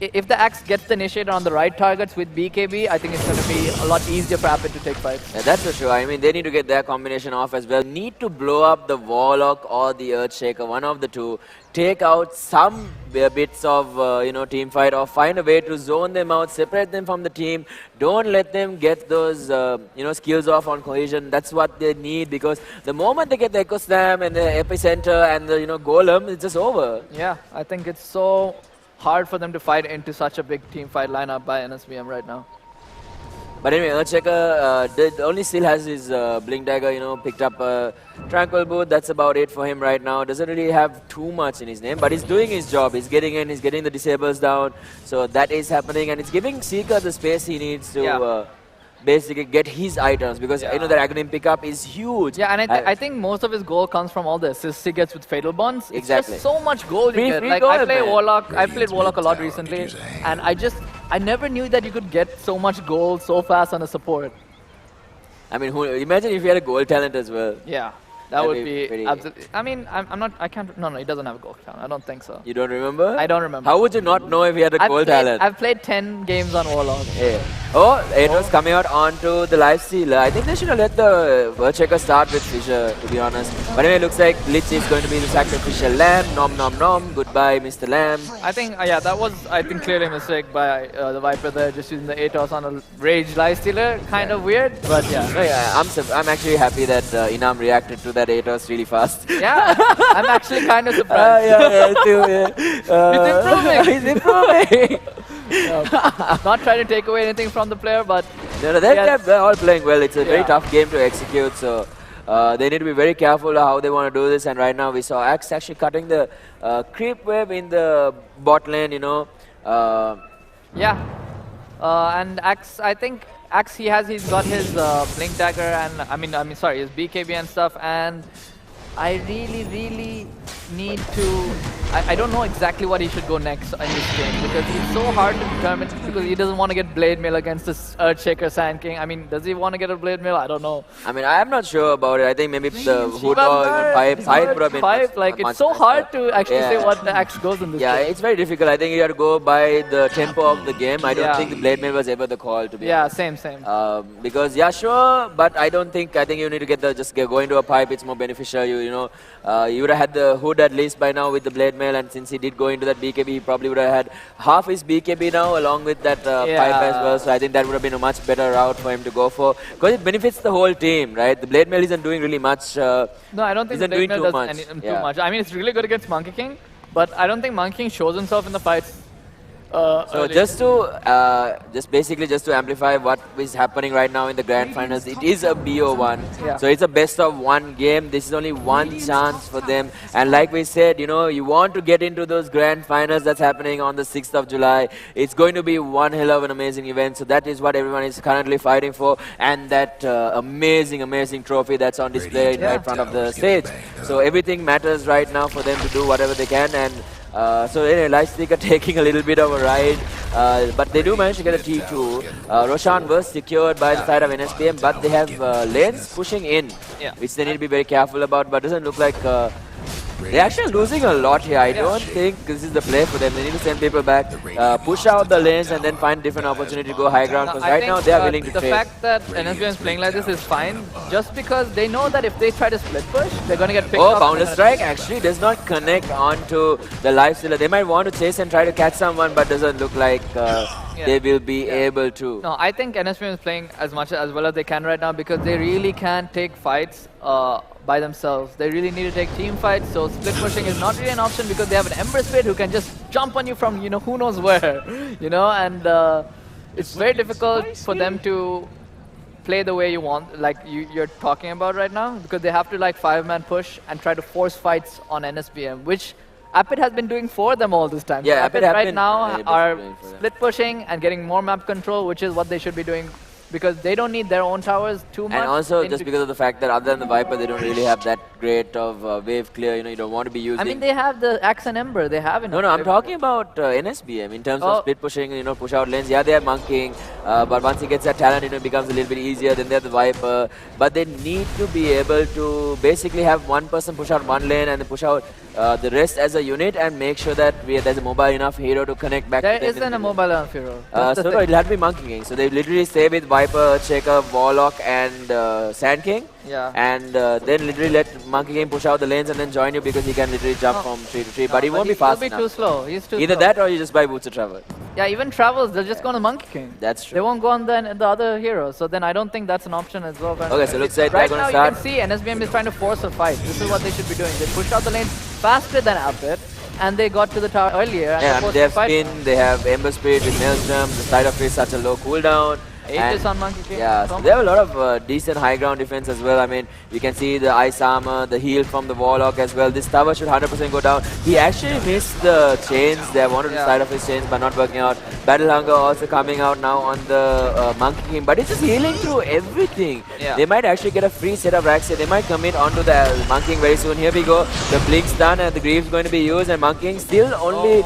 if the Axe gets the initiator on the right targets with BKB, I think it's going to be a lot easier for Appet to take fights.
Yeah, that's for sure. I mean, they need to get their combination off as well. Need to blow up the Warlock or the Earthshaker, one of the two. Take out some bits of team fight, or find a way to zone them out, separate them from the team. Don't let them get those skills off on cohesion. That's what they need, because the moment they get the Echo Slam and the Epicenter and the Golem, it's just over.
Yeah, I think it's so hard for them to fight into such a big team fight lineup by NSBM right now.
But anyway, Earthshaker only still has his Blink Dagger, picked up a Tranquil Boot. That's about it for him right now. Doesn't really have too much in his name, but he's doing his job. He's getting in, he's getting the disables down. So that is happening, and it's giving Seeker the space he needs to basically get his items, because that Aghanim pickup is huge.
Yeah, and I think most of his goal comes from all the assists he gets with Fatal Bonds. It's
exactly.
just so much gold you get. Like, I play Warlock. I played Warlock a lot recently, and I never knew that you could get so much gold so fast on a support.
I mean, imagine if you had a gold talent as well.
Yeah. That would be absolutely. I mean, I can't. No, he doesn't have a gold talent. I don't think so.
You don't remember?
I don't remember.
How would you not know if he had a gold talent?
I've played 10 games on Warlock.
Yeah. Oh, it was coming out onto the life stealer. I think they should have let the World Checker start with Fisher, to be honest. But anyway, it looks like Lich is going to be the sacrificial lamb. Nom nom nom. Goodbye, Mr. Lamb.
I think, yeah, that was, I think, clearly a mistake by the Viper there, just using the ATOS on a Rage Lifestealer. Kind of weird, but yeah.
No, yeah, I'm actually happy that Inam reacted to that ATOS really fast.
Yeah, I'm actually kind of surprised.
yeah, too, yeah.
He's improving.
He's improving.
Not trying to take away anything from the player, but
No, they're all playing well. It's a very tough game to execute, so they need to be very careful how they want to do this. And right now we saw Axe actually cutting the creep wave in the bot lane, you know.
Yeah, and Axe, I think Axe, he's got his Blink Dagger and sorry, his BKB and stuff, and I really need to. I don't know exactly what he should go next in this game because it's so hard to determine because he doesn't want to get Blade Mail against this Earthshaker Sand King. I mean, does he want to get a Blade Mail? I don't know.
I mean, I'm not sure about it. I think maybe the Hood or even Pipe would have been
like it's so hard to actually say what the axe goes in this game.
It's very difficult. I think you have to go by the tempo of the game. I don't think the Blade Mail was ever the call, to be honest.
Same.
Because sure, but I think you need to go into a pipe. It's more beneficial. You would have had the Hood at least by now with the Blade Mail, and since he did go into that BKB, he probably would have had half his BKB now along with that pipe as well. So I think that would have been a much better route for him to go for because it benefits the whole team, right? The Blade Mail isn't doing really much.
No, I don't think the Blade Mail does too much. I mean, it's really good against Monkey King, but I don't think Monkey King shows himself in the fights.
So just to amplify what is happening right now in the grand finals, it is a BO1. So it's a best of one game. This is only one chance for them. And like we said, you want to get into those grand finals that's happening on the 6th of July. It's going to be one hell of an amazing event. So that is what everyone is currently fighting for. And that amazing trophy that's on display right in front of the stage. So everything matters right now for them to do whatever they can. And so anyway, Lightstick are taking a little bit of a ride, but they do manage to get a T2. Roshan was secured by the side of NSPM, but they have lanes pushing in, which they need to be very careful about, but doesn't look like they're actually losing a lot here. I don't think this is the play for them. They need to send people back, push out the lanes, and then find different opportunity to go high ground. Because right now they are willing to trade.
The fact that NSBM is playing like this is fine, just because they know that if they try to split push, they're going to get picked up.
Oh, Boundless Strike actually does not connect onto the Lifestealer. They might want to chase and try to catch someone, but doesn't look like they will be able to.
No, I think NSBM is playing as well as they can right now because they really can't take fights by themselves. They really need to take team fights, so split pushing is not really an option because they have an Ember Spirit who can just jump on you from who knows where, and it's very difficult for them to play the way you want, like you're talking about right now, because they have to like 5-man push and try to force fights on NSBM, which Apit has been doing for them all this time.
Yeah,
so Apit right now are split pushing and getting more map control, which is what they should be doing because they don't need their own towers too much.
And also just because of the fact that other than the Viper, they don't really have that great of wave clear. You don't want to be using.
I mean, they have the Axe and Ember. They have enough.
No, I'm talking about NSBM in terms of split pushing. Push out lanes. Yeah, they are monkeying, but once he gets that talent, it becomes a little bit easier. Then they have the Viper, but they need to be able to basically have one person push out one lane and then push out the rest as a unit and make sure that there's a mobile enough hero to connect back.
There isn't a mobile enough hero.
So no, it'll have to be monkeying. So they literally stay with Viper, Checker, Warlock, and Sand King.
Yeah.
And then literally let Monkey King push out the lanes and then join you because he can literally jump from tree to tree. But he won't be fast enough.
He'll be too slow. He's too
Either
slow.
that or you just buy Boots of Travel.
Yeah, even Travels, they'll just go on the Monkey King.
That's true.
They won't go on the other hero. So then I don't think that's an option as well.
Okay, so looks like
right
they're going
now
to start.
you can see NSBM is trying to force a fight. This is what they should be doing. They pushed out the lanes faster than Apit. And they got to the tower earlier. And
yeah, they have Spin, they have Ember Spirit with Maelstrom. The side of it is such a low cooldown.
Aegis on Monkey King.
Yeah, so they have a lot of decent high ground defense as well. I mean, you can see the ice armor, the heal from the Warlock as well. This tower should 100% go down. He actually missed the chains. They wanted to side of his chains, but not working out. Battle Hunger also coming out now on the Monkey King, but it's just healing through everything. Yeah. They might actually get a free set of racks here. They might commit onto the Monkey King very soon. Here we go. The Blink's done and the Greaves going to be used, and Monkey King still only,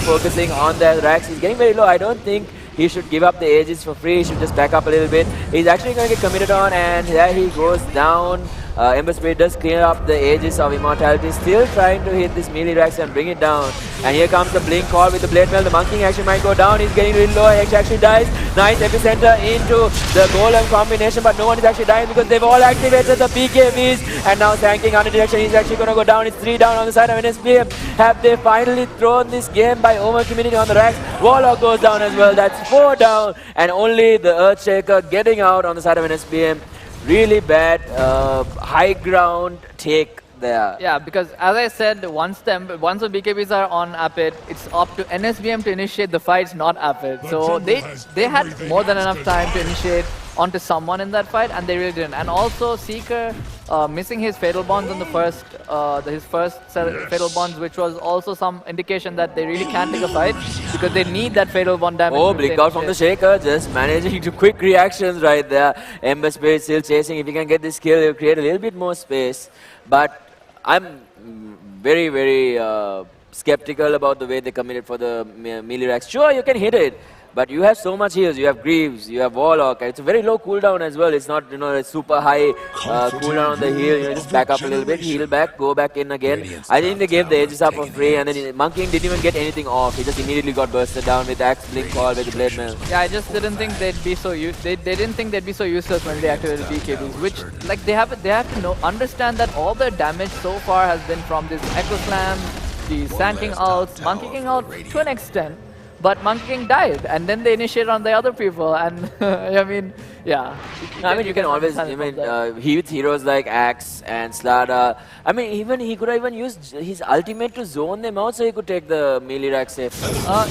focusing on the racks. He's getting very low. I don't think he should give up the Aegis for free. He should just back up a little bit. He's actually going to get committed on, and there he goes down. Ember Spirit does clear up the edges of Immortality, still trying to hit this melee racks and bring it down. And here comes the Blink call with the Blade Mail. The Monkey actually might go down. He's getting really low. He actually dies. Nice epicenter into the Golem combination, but no one is actually dying because they've all activated the BKBs. And now Sanking under direction. He's actually going to go down. It's 3 down on the side of NSPM. Have they finally thrown this game by over community on the racks? Warlock goes down as well. That's 4 down. And only the Earthshaker getting out on the side of NSPM. Really bad high ground take there.
Yeah, because as I said, once the BKBs are on Apit, it's up to NSBM to initiate the fights, not Apit. So they had more than enough time to initiate onto someone in that fight, and they really didn't. And also Seeker missing his fatal bonds on the first, his first fatal bonds, which was also some indication that they really can't take a fight because they need that fatal bond damage.
Oh, blink out from the Shaker, just managing to quick reactions right there. Ember Spirit still chasing. If you can get this kill, you'll create a little bit more space. But I'm very, very skeptical about the way they committed for the melee racks. Sure, you can hit it, but you have so much heals. You have Greaves, you have Warlock. It's a very low cooldown as well. It's not, a super high cooldown on the heal. You just back up a little bit, heal back, go back in again. I think they gave the edges up for free, and then Monkey didn't even get anything off. He just immediately got bursted down with Axe Blink Call with the Blade Mail.
Yeah, I just didn't think they'd be so they didn't think they'd be so useless when they activated BKBs, which like they have to understand that all their damage so far has been from this Echo Slam, the Sand King ults, Monkey King ult to an extent. But Monkey King died, and then they initiated on the other people, and I mean, yeah.
You can always, with heroes like Axe and Slada. I mean, he could have even used his ultimate to zone them out so he could take the melee rack safe.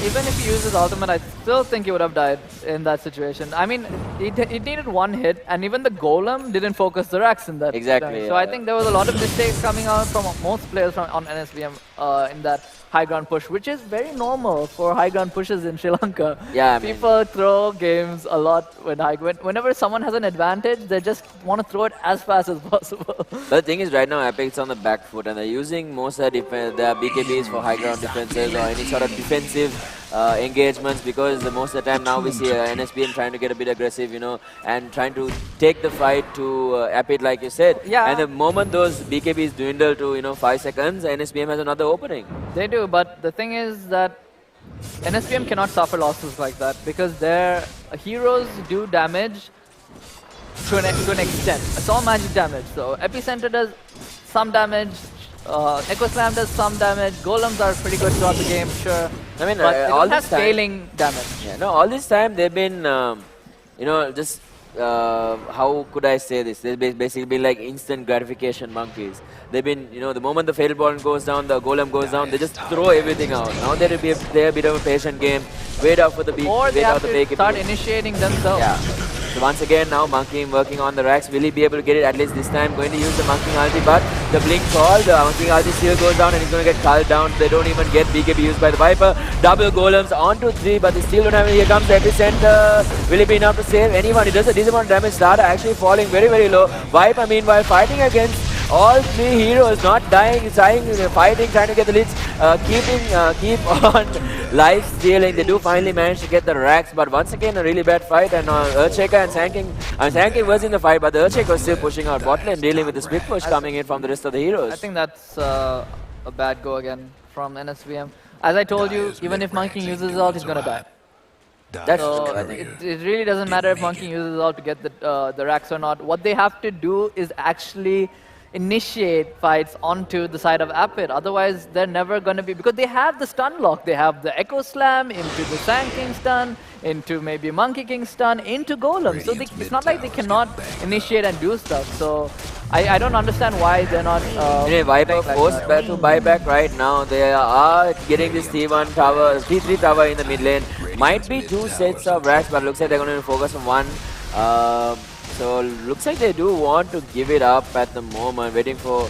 Even if he used his ultimate, I still think he would have died in that situation. I mean, it needed one hit, and even the Golem didn't focus the racks in that.
Exactly.
So I think there was a lot of mistakes coming out from most players on NSBM in that high ground push, which is very normal for high ground pushes in Sri Lanka.
Yeah,
people throw games a lot whenever someone has an advantage, they just want to throw it as fast as possible.
But the thing is, right now Epic's on the back foot, and they're using most of their BKBs for high ground defenses or any sort of defensive engagements, because most of the time now we see NSBM trying to get a bit aggressive, and trying to take the fight to Epit, like you said.
Yeah.
And the moment those BKBs dwindle to 5 seconds, NSBM has another opening.
They do, but the thing is that NSBM cannot suffer losses like that because their heroes do damage to an extent. It's all magic damage. So Epicenter does some damage, Echo Slam does some damage, Golems are pretty good throughout the game, sure.
I mean,
but they
all
don't have
this time,
scaling damage.
Yeah, no, all this time they've been, just how could I say this? They've basically been like instant gratification monkeys. They've been, the moment the fatal ball goes down, the golem goes down, they just throw everything out. Now they're a bit of a patient game. Wait out for the beat.
Or they have to start initiating themselves.
Yeah. So once again, now Monkey working on the racks. Will he be able to get it at least this time? Going to use the Monkey ulti, but the blink call, the Monkey ulti still goes down and he's going to get culled down. They don't even get BKB used by the Viper. Double golems onto 3, but they still don't have it. Here comes the epicenter. Will it be enough to save anyone? It does a decent amount of damage. Slada actually falling very, very low. Viper, meanwhile, fighting against all 3 heroes, not dying, fighting, trying to get the leads, keep on life stealing. They do finally manage to get the racks, but once again a really bad fight, and Earthshaker and Sanking was in the fight, but the Earthshaker was still pushing out bot lane, dealing with the split push coming in from the rest of the heroes.
I think that's a bad go again from NSVM. As I told you, even if Monkey uses ult, he's gonna die.
That's
so it really doesn't matter if Monkey uses ult to get the racks or not. What they have to do is actually initiate fights onto the side of Apit. Otherwise, they're never going to be, because they have the stun lock. They have the Echo Slam into the Sand King stun, into maybe Monkey King stun, into Golem. So it's not like they cannot initiate and do stuff. So I don't understand why they're not.
Viper forced to buy back right now. They are getting this T1 tower, T3 tower in the mid lane. Might be 2 sets of racks, but looks like they're going to focus on one. So looks like they do want to give it up at the moment, waiting for...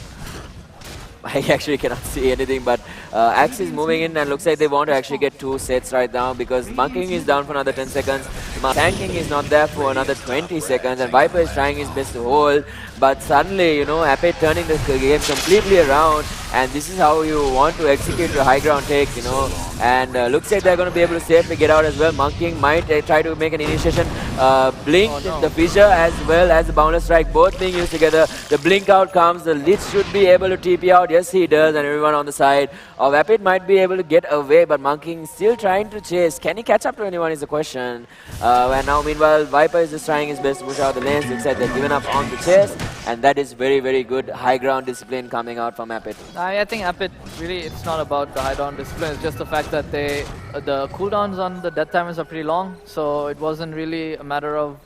I actually cannot see anything, but Axe is moving in and looks like they want to actually get 2 sets right now because Monkey is down for another 10 seconds. Tanking is not there for another 20 seconds, and Viper is trying his best to hold, but suddenly, you know, Ape turning the game completely around, and this is how you want to execute your high ground take, you know, and looks like they're going to be able to safely get out as well. Monkeying might try to make an initiation, blink, the fissure as well as the boundless strike, both being used together. The blink out comes, the Lich should be able to TP out, yes he does, and everyone on the side of Apit might be able to get away, but Monkeying still trying to chase. Can he catch up to anyone is the question. And now meanwhile Viper is just trying his best to push out the lanes. Looks like they've given up on the chase, and that is very, very good high ground discipline coming out from Apit.
I think Apit, really, it's not about the high ground discipline, it's just the fact that the cooldowns on the death timers are pretty long, so it wasn't really a matter of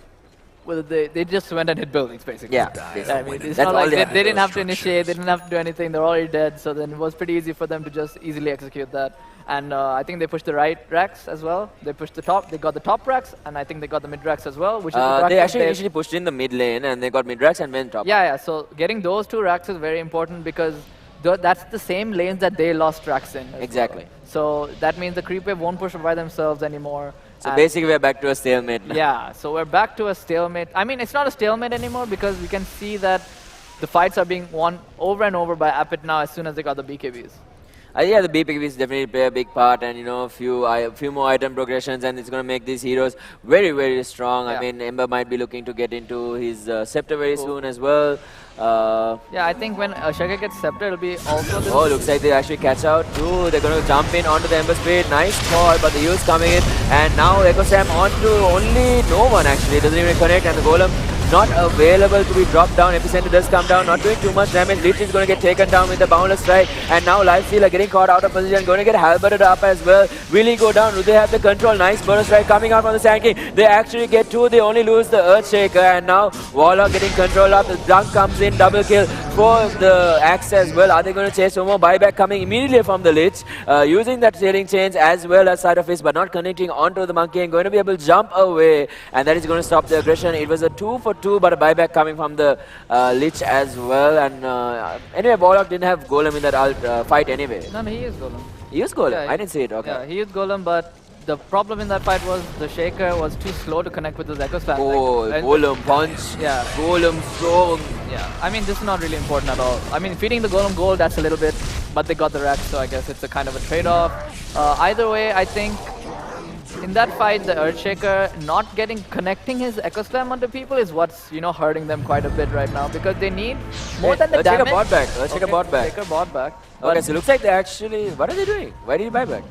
whether they just went and hit buildings, basically.
Yeah,
I mean, it's not like they didn't have to initiate, they didn't have to do anything, they're already dead, so then it was pretty easy for them to just easily execute that. And I think they pushed the right racks as well. They pushed the top, they got the top racks, and I think they got the mid racks as well, which is the
they actually initially pushed in the mid lane, and they got mid racks and went top.
Yeah, so getting those two racks is very important because that's the same lanes that they lost racks in.
Exactly.
Well. So that means the creep wave won't push by themselves anymore.
So basically we're back to a stalemate now.
Yeah, so we're back to a stalemate. I mean, it's not a stalemate anymore because we can see that the fights are being won over and over by Apit now as soon as they got the BKBs.
Yeah, the BPKBs definitely play a big part, and you know, a few more item progressions, and it's going to make these heroes very, very strong. Yeah. I mean, Ember might be looking to get into his scepter very soon as well.
Yeah, I think when Shaka gets scepter, it'll be also.
Oh, looks like they actually catch out too. They're going to jump in onto the Ember Spirit. Nice call, but the heal's coming in, and now Echo Sam onto only no one actually. Doesn't even connect, and the Golem not available to be dropped down. Epicenter does come down, not doing too much damage. Lich is going to get taken down with the boundless strike, and now Lifestealer getting caught out of position, going to get halberted up as well. Will he go down? Do they have the control? Nice burst strike coming out from the Sand King. They actually get two, they only lose the Earthshaker, and now Warlock getting control up. The dunk comes in, double kill for the Axe as well. Are they going to chase one more? Buyback coming immediately from the Lich, using that steering change as well as side of his, but not connecting onto the Monkey and going to be able to jump away, and that is going to stop the aggression. It was a 2-for-2, but a buyback coming from the Lich as well. And anyway, Warlock didn't have Golem in that fight anyway.
No, he is Golem.
He used Golem?
Yeah,
I didn't see it, okay.
Yeah, he used Golem, but the problem in that fight was the Shaker was too slow to connect with his Echo Slam.
Oh, like, Golem punch. Yeah. Golem strong.
Yeah, I mean, this is not really important at all. I mean, feeding the Golem gold, that's a little bit, but they got the rack, so I guess it's a kind of a trade-off. Either way, I think in that fight, the Earthshaker not connecting his Echo Slam onto people is what's, you know, hurting them quite a bit right now because they need more than the damage.
Earthshaker bought back. Earthshaker bought back.
Earthshaker bought back.
Okay, so it looks like they actually, what are they doing? Why did he buy back?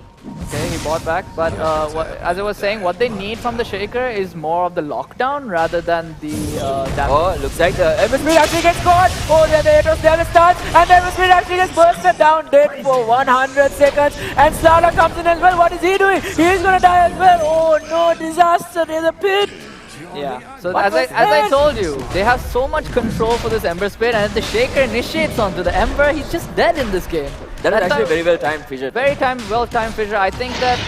Okay, he bought back, but as I was saying, what they need from the Shaker is more of the lockdown rather than the damage.
Oh, looks like the Ember Spirit actually gets caught. Oh, then the Atos never starts, and the Ember Spirit actually gets bursted down dead for 100 seconds. And Slaughter comes in as well. What is he doing? He's gonna die as well. Oh no, disaster in the pit.
Yeah, so as I told you, they have so much control for this Ember Spirit, and if the Shaker initiates onto the Ember, he's just dead in this game.
That is actually very well timed fissure.
Very well timed fissure. I think that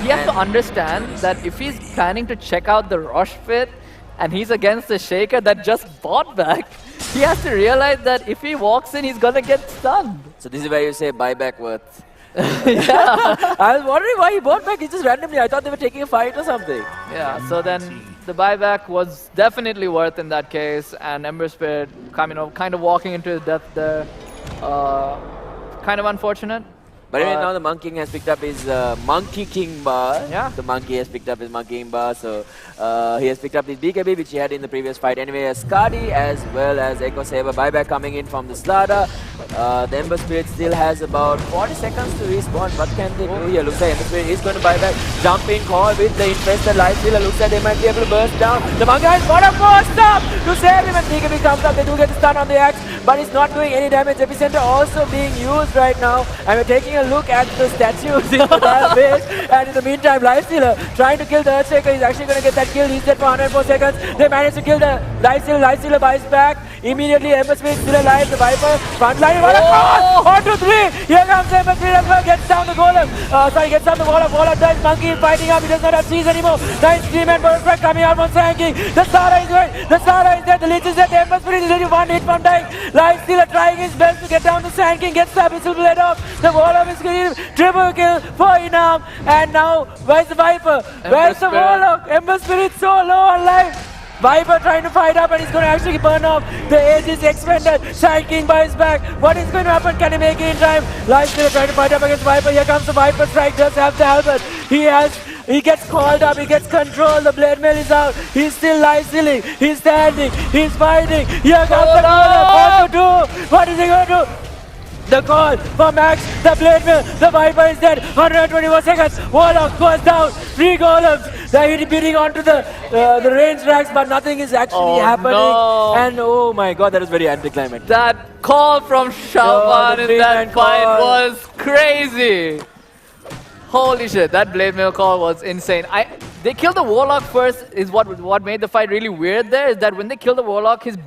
he has to understand that if he's planning to check out the Rush Pit and he's against the Shaker that just bought back, he has to realize that if he walks in, he's gonna get stunned.
So this is where you say buyback worth.
Yeah.
I was wondering why he bought back. He just randomly. I thought they were taking a fight or something.
Yeah. So then the buyback was definitely worth in that case, and Ember Spirit, kind of walking into his death there. Kind of unfortunate.
But anyway, now the Monkey King has picked up his Monkey King bar.
Yeah.
The Monkey has picked up his Monkey King bar, so he has picked up his BKB, which he had in the previous fight. Anyway, a Skadi as well as Echo Saber buyback coming in from the Slaughter. The Ember Spirit still has about 40 seconds to respawn. What can they do here? Looks like Ember Spirit is going to buy back. Jumping call with the infested Lifestealer. Looks like they might be able to burst down. The Monkey has got a first up to save him, and BKB comes up. They do get the stun on the axe, but it's not doing any damage. Epicenter also being used right now, and we're taking a look at the statues in the base. And in the meantime, Lifestealer trying to kill the Earthshaker. He's actually going to get that kill. He's dead for 104 seconds. They managed to kill the Lifestealer. Lifestealer buys back. Immediately, Ember Spirit still alive. The Viper front line. What a call! 1, 2, 3. Here comes Ember Spirit as well. Gets down the golem. Gets down the wall. Wall of dice. Monkey fighting up. He does not have trees anymore. Nice 3-man perfect coming out from Sanking. The Sara is going. The Sara is there. The Lich is there. The Ember Spirit is ready. 1 hit from dying. Live Stealer trying his best to get down to Sanking. Gets the Abyssal Blade off. The wall of his screen. Triple kill for Inam. And now, where's the Viper? Where's the Warlock? Ember Spirit so low on life. Viper trying to fight up and he's going to actually burn off. The age is expended. Shine King by his back. What is going to happen? Can he make it in time? Live Stealer trying to fight up against Viper. Here comes the Viper strike. Does have the helmet. He gets called up. He gets control. The blade mail is out. He's still live stealing. He's standing. He's fighting. Here comes the Warlock. What to do? What is he going to do? The call for Max, the blade mill, the Viper is dead, 121 seconds, Warlock goes down, 3 golems, they're beating onto the range racks, but nothing is actually happening.
No.
And oh my god, that was very anticlimactic.
That call from Shaban in that fight was crazy. Holy shit, that blade mail call was insane. They killed the Warlock first is what made the fight really weird there, is that when they killed the Warlock, his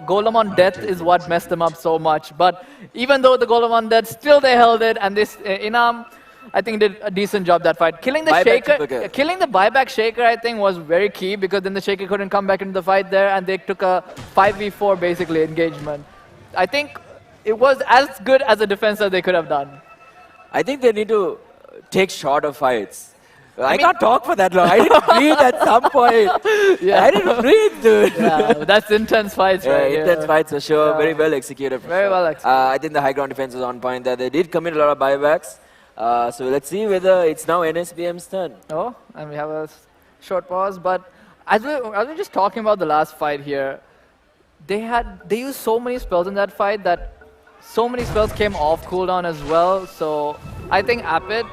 golem on death is what messed them up so much. But even though the golem on death, still they held it, and this Inam, I think, did a decent job that fight. Killing the Shaker, killing the buyback Shaker, I think, was very key, because then the Shaker couldn't come back into the fight there, and they took a 5v4 basically engagement. I think it was as good as a defense that they could have done.
I think they need to take shorter fights. I can't talk for that long. I didn't breathe at some point. Yeah. I didn't breathe, dude.
Yeah, that's intense fights, right?
Intense fights for sure. Yeah. Very well executed.
Very well executed.
I think the high ground defense was on point there. They did commit a lot of buybacks. So let's see whether it's now NSBM's turn.
Oh, and we have a short pause. But as we're just talking about the last fight here, they used so many spells in that fight that so many spells came off cooldown as well. So I think Apit,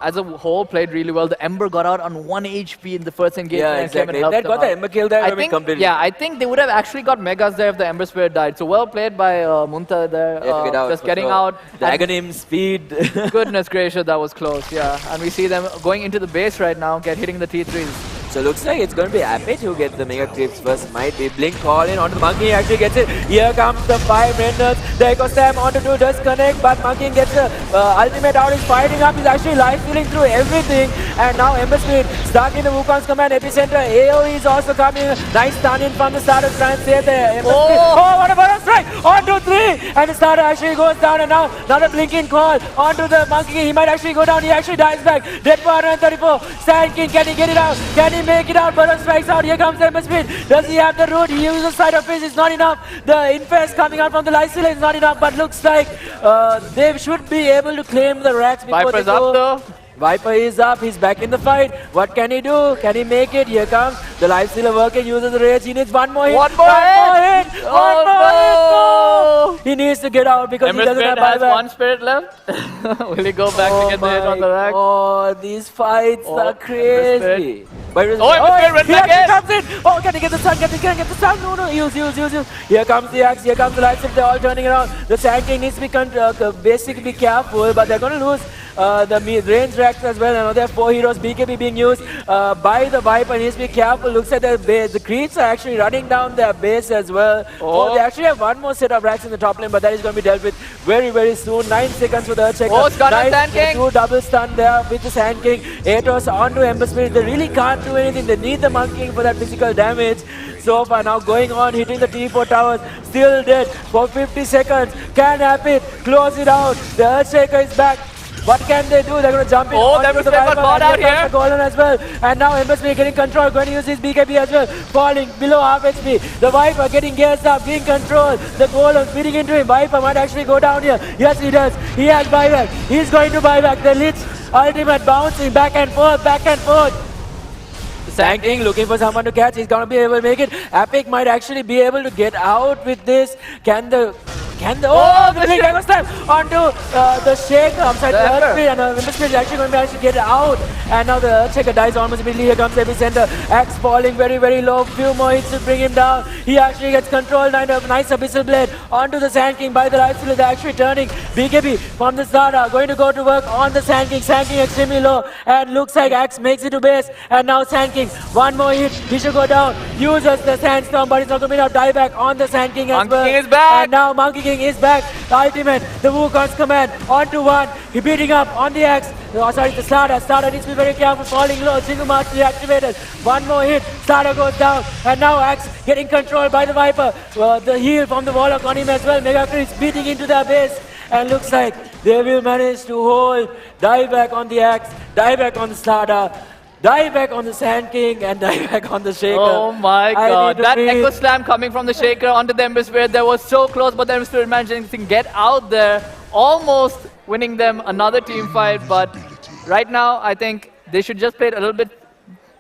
as a whole, played really well. The Ember got out on 1 HP in the first engagement.
Yeah, exactly. If they got the Ember kill there, I
think they would have actually got Megas there if the Ember Spirit died. So well played by Munta there. Just getting out.
The Aghanim speed.
Goodness gracious, that was close, yeah. And we see them going into the base right now, hitting the T3s.
So looks like it's going to be Apit who gets the Mega Creeps first. Might be Blink call in onto the Monkey. He actually gets it. Here comes the 5 renders. The Echo Slam onto 2 does connect, but Monkey gets the ultimate out. He's fighting up. He's actually live stealing through everything. And now Ember Spirit stuck in the Wukong's command epicenter. AoE is also coming. Nice stun in from the starter to try and save the Ember Spirit. Oh, what a burst strike! 1, 2, 3! And the starter actually goes down, and now another blinking call onto the Monkey. He might actually go down. He actually dies back. Dead for 134. Stein King, can he get it out? Can he make it out? Burrow strikes out. Here comes Ember Spirit. Does he have the root? He uses side of face. It's not enough. The infest coming out from the Lysila is not enough, but looks like they should be able to claim the racks before
Viper's
they go.
up though.
Viper is up, he's back in the fight. What can he do? Can he make it? Here comes the Lifestealer working, uses the rage. He needs one more hit.
One more hit!
Oh, no! He needs to get out because
Ember
he doesn't have
has
buyback.
1 spirit left. Will he go back to get the hit on the rack?
Oh, these fights are crazy.
Ember Spirit went back in.
Comes in. Oh, can he get the sun? Can he get the sun? No, use. Here comes the axe, here comes the Lifestealer. They're all turning around. The Sand King needs to be basically be careful, but they're going to lose the range racks as well. There are 4 heroes. BKB being used by the Viper. He needs to be careful. Looks at their base. The creeps are actually running down their base as well. Oh, they actually have one more set of racks in the top lane, but that is going to be dealt with very, very soon. 9 seconds for the Earthshaker.
Oh, stun on Sand King.
2 double stun there with the Sand King. Atos onto Ember Spirit. They really can't do anything. They need the Monkey for that physical damage. So far now going on, hitting the T4 towers. Still dead for 50 seconds. Can happen. Close it out. The Earthshaker is back. What can they do? They're going to jump in.
Oh, Ember Spirit got caught out here.
Golden as well. And now Ember Spirit getting control. Going to use his BKB as well. Falling below half HP. The Viper getting gears up, being control. The Golem feeding into him. Viper might actually go down here. Yes, he does. He has buyback. He's going to buyback. The Lich ultimate bouncing back and forth, back and forth. Sand King looking for someone to catch. He's going to be able to make it. Epic might actually be able to get out with this. Can the Can the the big Dragon Slam onto the Shaker. I'm sorry, the Earthquake, and Emerald is actually going to manage to get it out. And now the Earthquake dies almost immediately. Here comes Epicenter. Axe falling very, very low. Few more hits to bring him down. He actually gets control. Nice Abyssal Blade onto the Sand King by the right field. They're actually turning. BKB from the Zara going to go to work on the Sand King. Sand King extremely low. And looks like Axe makes it to base. And now Sand King, one more hit. He should go down. Uses the Sandstorm, but it's not going to be enough. Die back on the Sand King as well.
Monkey King is back.
And now Monkey King is back. The ultimate, the Wukong's command, onto one. He beating up on the Axe. Oh, sorry, the Slaughter. Slaughter needs to be very careful, falling low. Single mastery activated. One more hit. Slaughter goes down. And now Axe getting controlled by the Viper. The heal from the Warlock on him as well. Mega Creeps beating into their base. And looks like they will manage to hold. Die back on the Axe. Die back on the Slaughter. Die back on the Sand King and die back on the Shaker.
Oh my god, that Echo Slam coming from the Shaker onto the Ember Spirit, that was so close, but the Ember Spirit managed to get out there, almost winning them another team fight, but right now I think they should just play it a little bit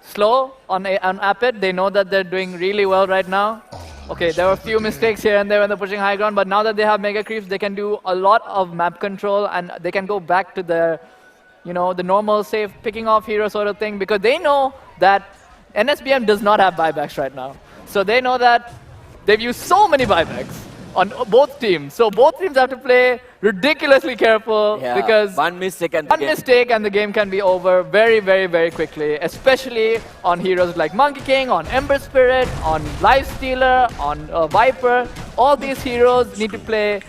slow on Apit. They know that they're doing really well right now. Okay, there were a few mistakes here and there when they're pushing high ground, but now that they have Mega Creeps, they can do a lot of map control and they can go back to their the normal safe picking off hero sort of thing, because they know that NSBM does not have buybacks right now. So they know that they've used so many buybacks on both teams. So both teams have to play ridiculously careful because
one mistake and
the game can be over very, very, very quickly, especially on heroes like Monkey King, on Ember Spirit, on Lifestealer, on Viper. All these heroes need to play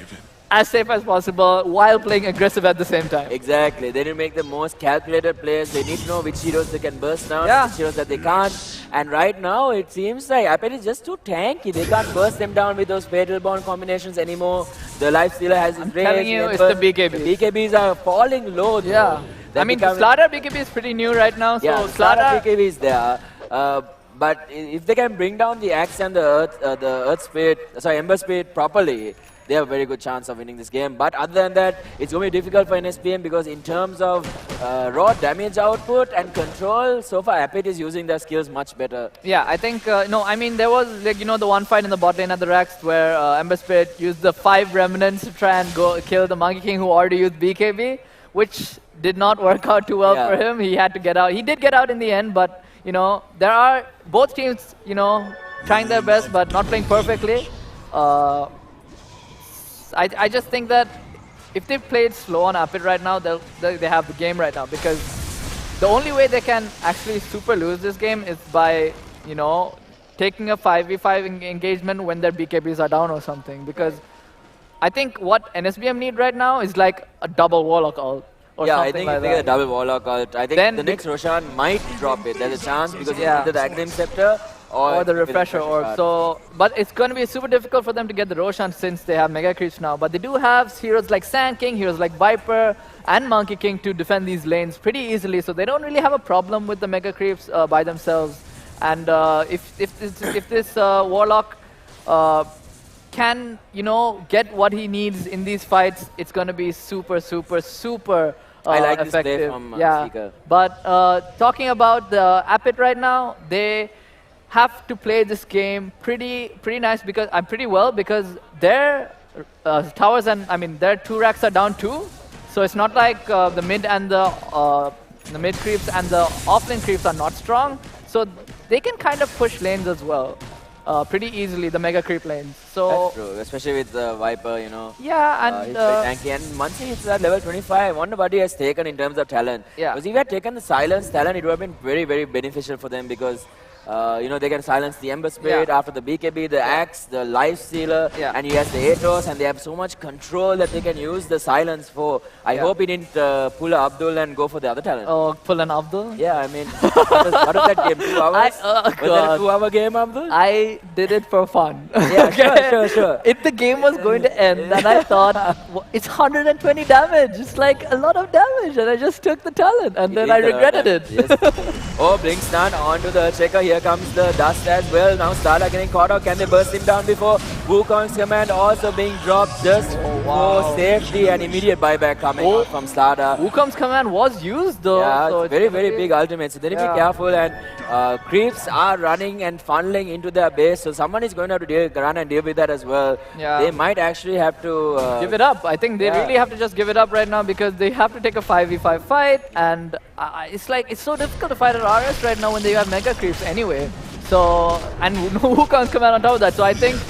as safe as possible while playing aggressive at the same time.
Exactly. They need to make the most calculated plays. They need to know which heroes they can burst down, which heroes that they can't. And right now, it seems like Apet is just too tanky. They can't burst them down with those Fatal Bond combinations anymore. The Lifestealer has his range.
I'm telling you, it's the BKBs.
The BKBs are falling low.
Yeah. I mean, Slaughter BKB is pretty new right now. So
Slaughter BKB is there. But if they can bring down the Axe and the Ember Spirit properly, they have a very good chance of winning this game. But other than that, it's going to be difficult for NSPM because in terms of raw damage output and control, so far Apit is using their skills much better.
Yeah, I think, I mean, there was, the one fight in the bot lane at the Rax where Ember Spirit used the 5 Remnants to try and go kill the Monkey King who already used BKB, which did not work out too well for him. He had to get out. He did get out in the end, but, there are both teams, trying their best but not playing perfectly. I just think that if they played slow on Apit right now, they have the game right now, because the only way they can actually super lose this game is by, taking a 5v5 engagement when their BKBs are down or something, because I think what NSBM need right now is like a double Warlock ult. Or
I think if they get a double Warlock ult, I think then the next Roshan might drop it. There's a chance because it's either the Aghanim Scepter or
the Refresher Orb. So, but it's going to be super difficult for them to get the Roshan since they have Mega Creeps now. But they do have heroes like Sand King, heroes like Viper, and Monkey King to defend these lanes pretty easily. So they don't really have a problem with the Mega Creeps by themselves. And if this Warlock can, get what he needs in these fights, it's going to be super, super, super
I like
effective.
This play from Seeker.
But talking about the Apit right now, they have to play this game pretty nice because pretty well, because their towers and their 2 racks are down 2, so it's not like the mid and the mid creeps and the offlane creeps are not strong, so they can kind of push lanes as well pretty easily, the mega creep lanes. So
that's true, especially with the Viper,
Yeah, and
he's very tanky. And once he hits that level 25, I wonder what he has taken in terms of talent.
Yeah.
Because if he had taken the silence talent, it would have been very, very beneficial for them because they can silence the Ember Spirit after the BKB, the Axe, the Lifestealer, and he has the Atos, and they have so much control that they can use the silence for. I hope he didn't pull a Abdul and go for the other talent.
Oh, pull an Abdul?
Yeah, I mean, what was that game? 2 hours? Was that a 2-hour game, Abdul?
I did it for fun.
Yeah, sure.
If the game was going to end, and I thought, it's 120 damage. It's like a lot of damage, and I just took the talent, and then I regretted it.
Yes. Oh, Blinks None onto the checker. Here comes the dust as well. Now Starla getting caught out. Can they burst him down before Wukong's command also being dropped just for safety and immediate buyback coming out from Slada.
Wukong's command was used though.
Yeah,
so
it's very big ultimate. So they need to be careful, and creeps are running and funneling into their base. So someone is going to have to run and deal with that as well.
Yeah.
They might actually have to
give it up. I think they really have to just give it up right now because they have to take a 5v5 fight, and it's so difficult to fight at RS right now when they have mega creeps anyway. So, and Wukong's command on top of that. So I think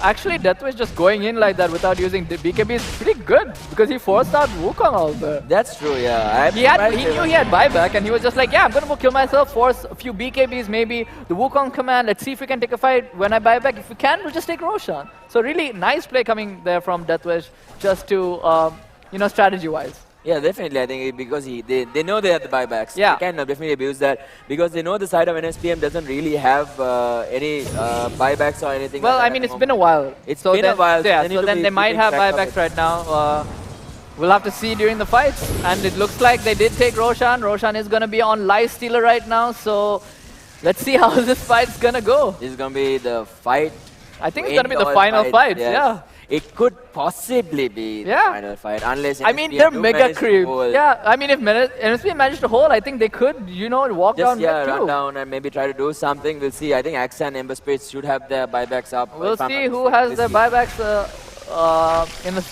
actually Deathwish just going in like that without using the BKB is pretty good because he forced out Wukong out there.
That's true, yeah.
He knew he had buyback and he was just like, yeah, I'm going to go kill myself, force a few BKBs, maybe the Wukong command, let's see if we can take a fight when I buy back. If we can, we'll just take Roshan. So really nice play coming there from Deathwish just to, strategy-wise.
Yeah, definitely. I think because they know they have the buybacks.
Yeah.
They can definitely abuse that because they know the side of NSPM doesn't really have any buybacks or anything.
Well,
like
I mean, it's been a while.
It's been a while.
Yeah, so then they might have buybacks right now. We'll have to see during the fights. And it looks like they did take Roshan. Roshan is going to be on Lifestealer right now. So let's see how this fight's going to go.
This is going to be the fight.
I think it's going to be the final fight.
Yes.
Yeah.
It could possibly be the final fight, unless
I mean, they're mega creep. Yeah, I mean, if NSP managed to hold, I think they could, walk down too.
Run down and maybe try to do something. We'll see. I think Axa and Ember Spirits should have their buybacks up.
We'll see who has their buybacks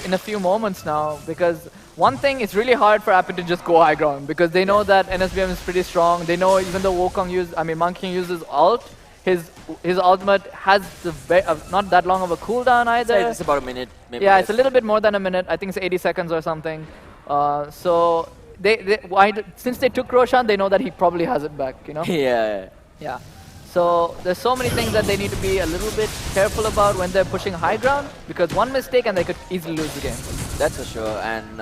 in a few moments now. Because one thing, it's really hard for Apid to just go high ground because they know that NSBM is pretty strong. They know even though Monkey King uses ult, his ultimate has not that long of a cooldown either.
It's about a minute. Maybe
yeah, it's a little bit more than a minute. I think it's 80 seconds or something. So since they took Roshan, they know that he probably has it back.
Yeah.
Yeah. So there's so many things that they need to be a little bit careful about when they're pushing high ground because one mistake and they could easily lose the game.
That's for sure. And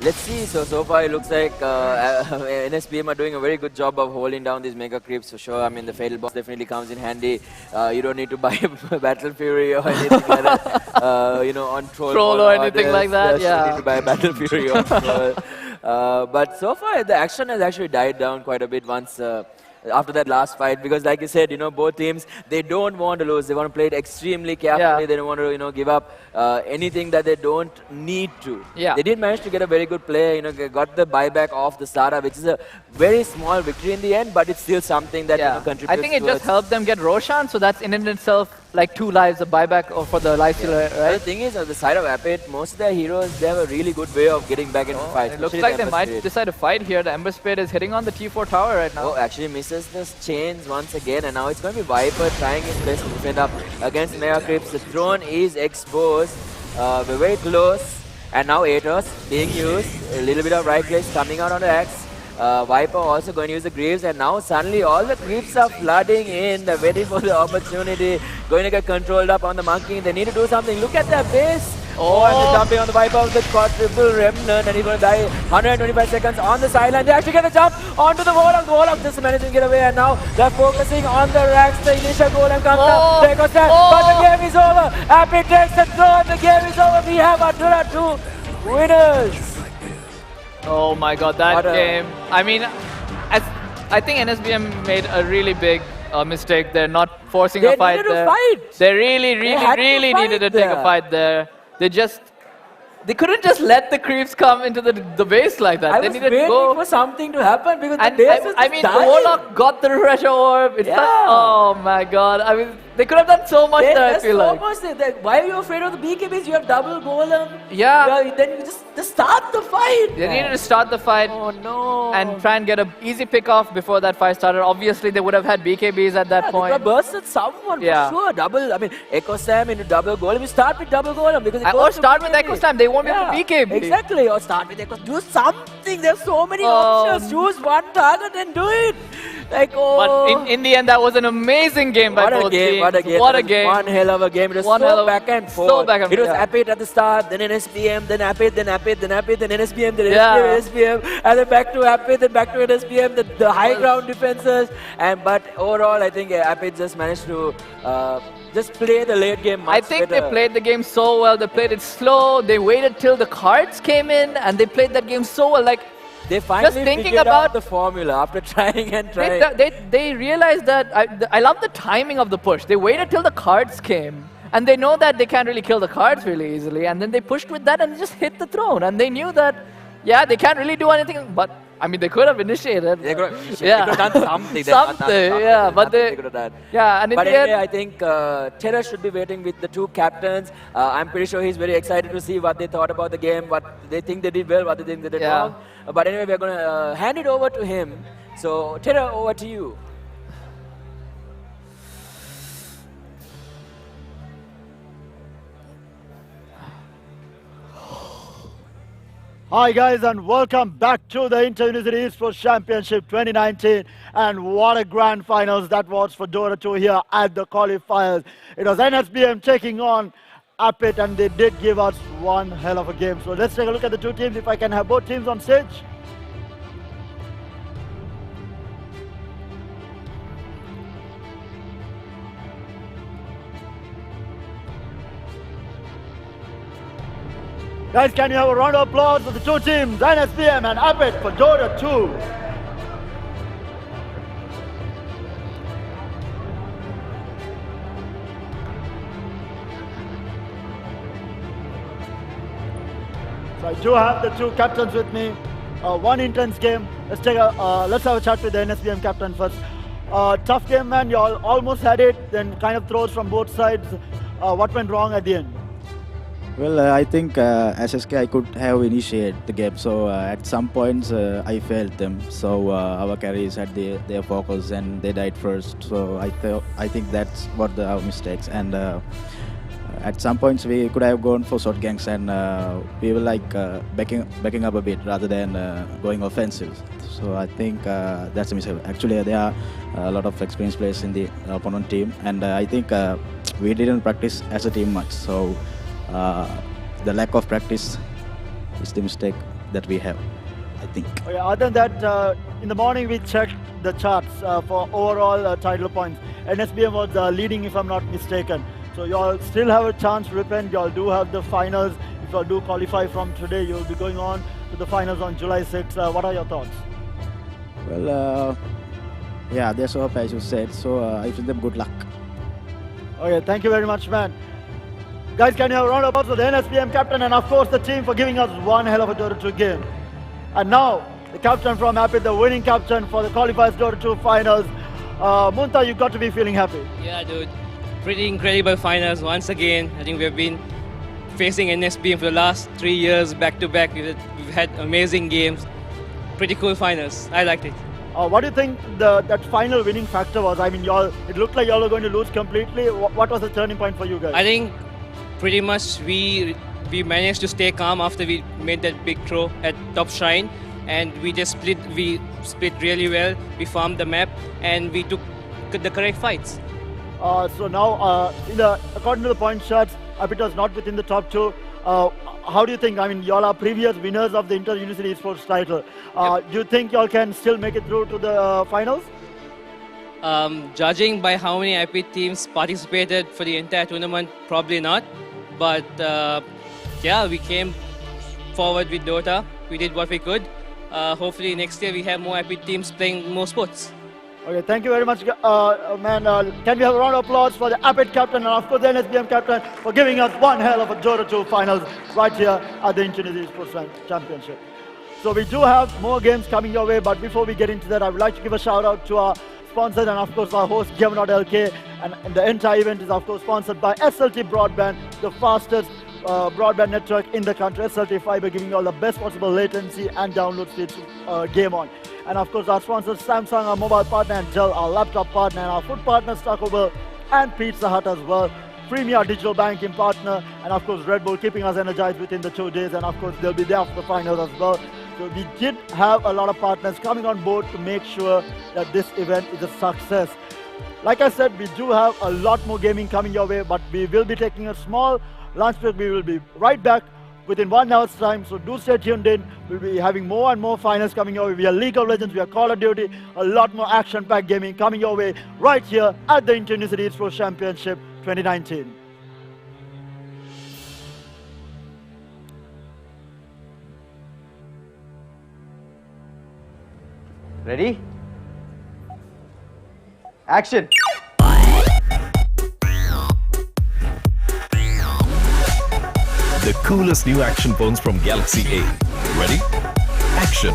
let's see. So far it looks like NSPM are doing a very good job of holding down these mega creeps for sure. I mean, the Fatal Boss definitely comes in handy. You don't need to buy Battle Fury or anything like that. On Troll
or anything like that.
You don't need to buy Battle Fury on Troll. But so far the action has actually died down quite a bit once. After that last fight, because like you said, both teams, they don't want to lose. They want to play it extremely carefully. Yeah. They don't want to, give up anything that they don't need to.
Yeah.
They did manage to get a very good play. Got the buyback off the Slada, which is a very small victory in the end, but it's still something that contributes.
I think it just helped them get Roshan, so that's in itself like 2 lives, a buyback for the lifestealer, right?
The thing is, on the side of Apid, most of their heroes, they have a really good way of getting back into fights.
It looks like they might decide to fight here. The Ember Spirit is hitting on the T4 tower right now.
Oh, actually misses the chains once again, and now it's going to be Viper trying his best to defend up against Mega Creeps. The throne is exposed. We're very close, and now Atos being used. A little bit of right place coming out on the axe. Viper also going to use the Greaves, and now suddenly all the creeps are flooding in. They're waiting for the opportunity. Going to get controlled up on the Monkey. They need to do something. Look at their base. Oh, and they're jumping on the Viper of the quadruple remnant, and he's going to die 125 seconds on the sideline. They actually get a jump onto the Warlock. The Warlock just managed to get away, and now they're focusing on the racks. The initial golem comes up. There goes that. But the game is over. Apid takes the throw, and the game is over. We have Artura 2 winners.
Oh my god, that game. I mean, I think NSBM made a really big mistake. They're not forcing a fight there. They really needed to take a fight there. They couldn't just let the creeps come into the base like that. They needed to go
for something to happen because the base was
I mean, the Warlock got the treasure orb. It's like, oh my god. I mean, they could have done so much there, I feel like.
Why are you afraid of the BKBs? You have double golem.
Yeah.
Then you just start the fight.
They needed to start the fight.
Oh no.
And try and get an easy pick off before that fight started. Obviously, they would have had BKBs at that point.
They could have bursted someone for sure. Double, I mean, Echo Sam into double golem. You start with double golem because
or start with Echo Sam. They won't be able to BKB.
Exactly. Or start with Echo. Do something. There's so many options. Choose one target and do it.
But in the end, that was an amazing game by both teams.
What a game. One hell of a game. It was so back and forth. It was Apid at the start, then NSPM, then Apid, then Apid, then Apid, then NSPM, then NSPM, and then back to Apid, then back to NSPM, the high ground defenses. But overall, I think Apid just managed to just play the late game much better.
They played the game so well. They played it slow. They waited till the cards came in, and they played that game so well. Like,
they finally figured out the formula after trying and trying.
They realized that I love the timing of the push. They waited till the cards came, And they know that they can't really kill the cards really easily, and then they pushed with that and just hit the throne. And they knew that, yeah, they can't really do anything, but I mean, they could have initiated.
They could have
Yeah.
done something.
Something, yeah, but
they could have done.
yeah, and in
But
the
anyway,
end,
I think Terra should be waiting with the two captains. I'm pretty sure he's very excited to see what they thought about the game, what they think they did well, what they think they did
Yeah.
wrong. But anyway, we're going to hand it over to him. So, Terra, over to you.
Hi guys, and welcome back to the Inter-University Esports Championship 2019. And what a grand finals that was for Dota 2 here at the qualifiers. It was NSBM taking on Apit, and they did give us one hell of a game. So let's take a look at the two teams, if I can have both teams on stage. Guys, can you have a round of applause for the two teams, NSBM and Apit, for Dota 2? So I do have the two captains with me. One intense game. Let's have a chat with the NSBM captain first. Tough game, man. You all almost had it. Then kind of throws from both sides. What went wrong at the end?
Well, I think as SK I could have initiated the game, so at some points I failed them. So our carries had their focus and they died first. So I think that's what our mistakes. And at some points we could have gone for short ganks, and we were like backing up a bit rather than going offensive. So I think that's a mistake. Actually, there are a lot of experienced players in the opponent team, and I think we didn't practice as a team much. So. The lack of practice is the mistake that we have, I think.
Okay, other than that, in the morning we checked the charts for overall title points. NSBM was leading, if I'm not mistaken. So you all still have a chance to repent. You all do have the finals. If you all do qualify from today, you will be going on to the finals on July 6th. What are your thoughts?
Well, yeah, there's hope, as you said. So I wish them good luck.
Okay, thank you very much, man. Guys, can you have a round of applause for the NSBM captain and of course the team for giving us one hell of a Dota 2 game. And now, the captain from Apit, the winning captain for the qualifiers Dota 2 finals. Munta, you got to be feeling happy.
Yeah, dude. Pretty incredible finals once again. I think we've been facing NSBM for the last 3 years back to back. We've had amazing games. Pretty cool finals. I liked it.
What do you think that final winning factor was? I mean, it looked like y'all were going to lose completely. What was the turning point for you guys?
I think pretty much we managed to stay calm after we made that big throw at top shrine, and we split really well. We farmed the map and we took the correct fights.
So now, according to the point shots, Apit was not within the top two. How do you think? I mean, y'all are previous winners of the Inter-University Esports title.
Yep.
Do you think y'all can still make it through to the finals?
Judging by how many IP teams participated for the entire tournament, probably not. But yeah, we came forward with Dota. We did what we could. Hopefully next year we have more IP teams playing more sports.
Okay, thank you very much, man. Can we have a round of applause for the Apit captain and of course the NSBM captain for giving us one hell of a Dota 2 finals right here at the Inter-University Esports Championship. So we do have more games coming your way, but before we get into that, I would like to give a shout out to our sponsors and of course our host Gamer.LK, and the entire event is of course sponsored by SLT Broadband, the fastest broadband network in the country. SLT Fiber, giving you all the best possible latency and download speeds to game on. And of course our sponsors Samsung, our mobile partner, and Dell, our laptop partner, and our food partner Taco Bell and Pizza Hut as well. Premier digital banking partner, and of course Red Bull, keeping us energized within the 2 days, and of course they'll be there for the finals as well. So we did have a lot of partners coming on board to make sure that this event is a success. Like I said, we do have a lot more gaming coming your way, but we will be taking a small lunch break. We will be right back within 1 hour's time, so do stay tuned in. We'll be having more and more finals coming your way. We are League of Legends, we are Call of Duty, a lot more action-packed gaming coming your way right here at the Inter-University Esports Championship 2019.
Ready? Action! coolest new action phones from Galaxy A. Ready? Action!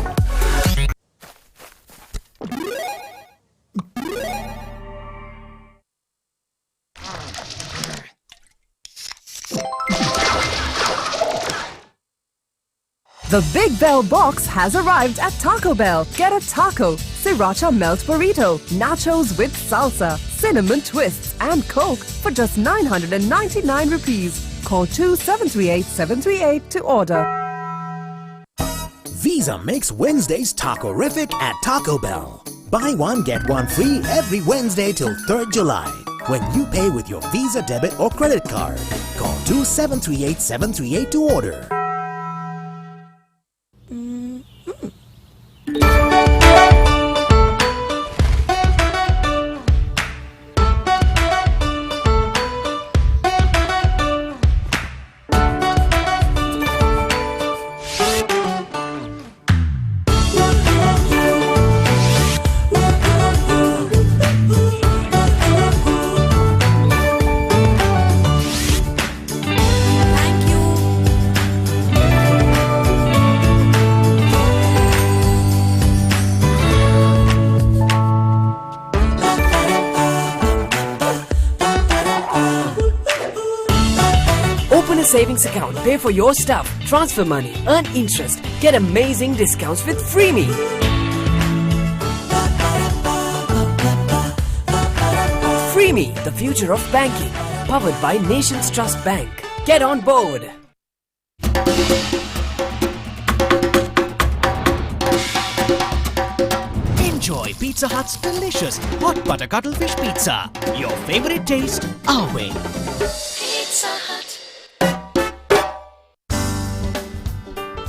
The Big Bell box has arrived at Taco Bell. Get a taco, sriracha melt burrito, nachos with salsa, cinnamon twists and Coke for just 999 rupees. Call 2738-738 to order.
Visa makes Wednesdays taco-rific at Taco Bell. Buy one, get one free every Wednesday till 3rd July when you pay with your Visa debit or credit card. Call 2738-738 to order.
Open a savings account, pay for your stuff, transfer money, earn interest, get amazing discounts with Freeme. Freeme, the future of banking, powered by Nations Trust Bank. Get on board.
Enjoy Pizza Hut's delicious hot butter cuttlefish pizza. Your favorite taste, our way.
Pizza Hut.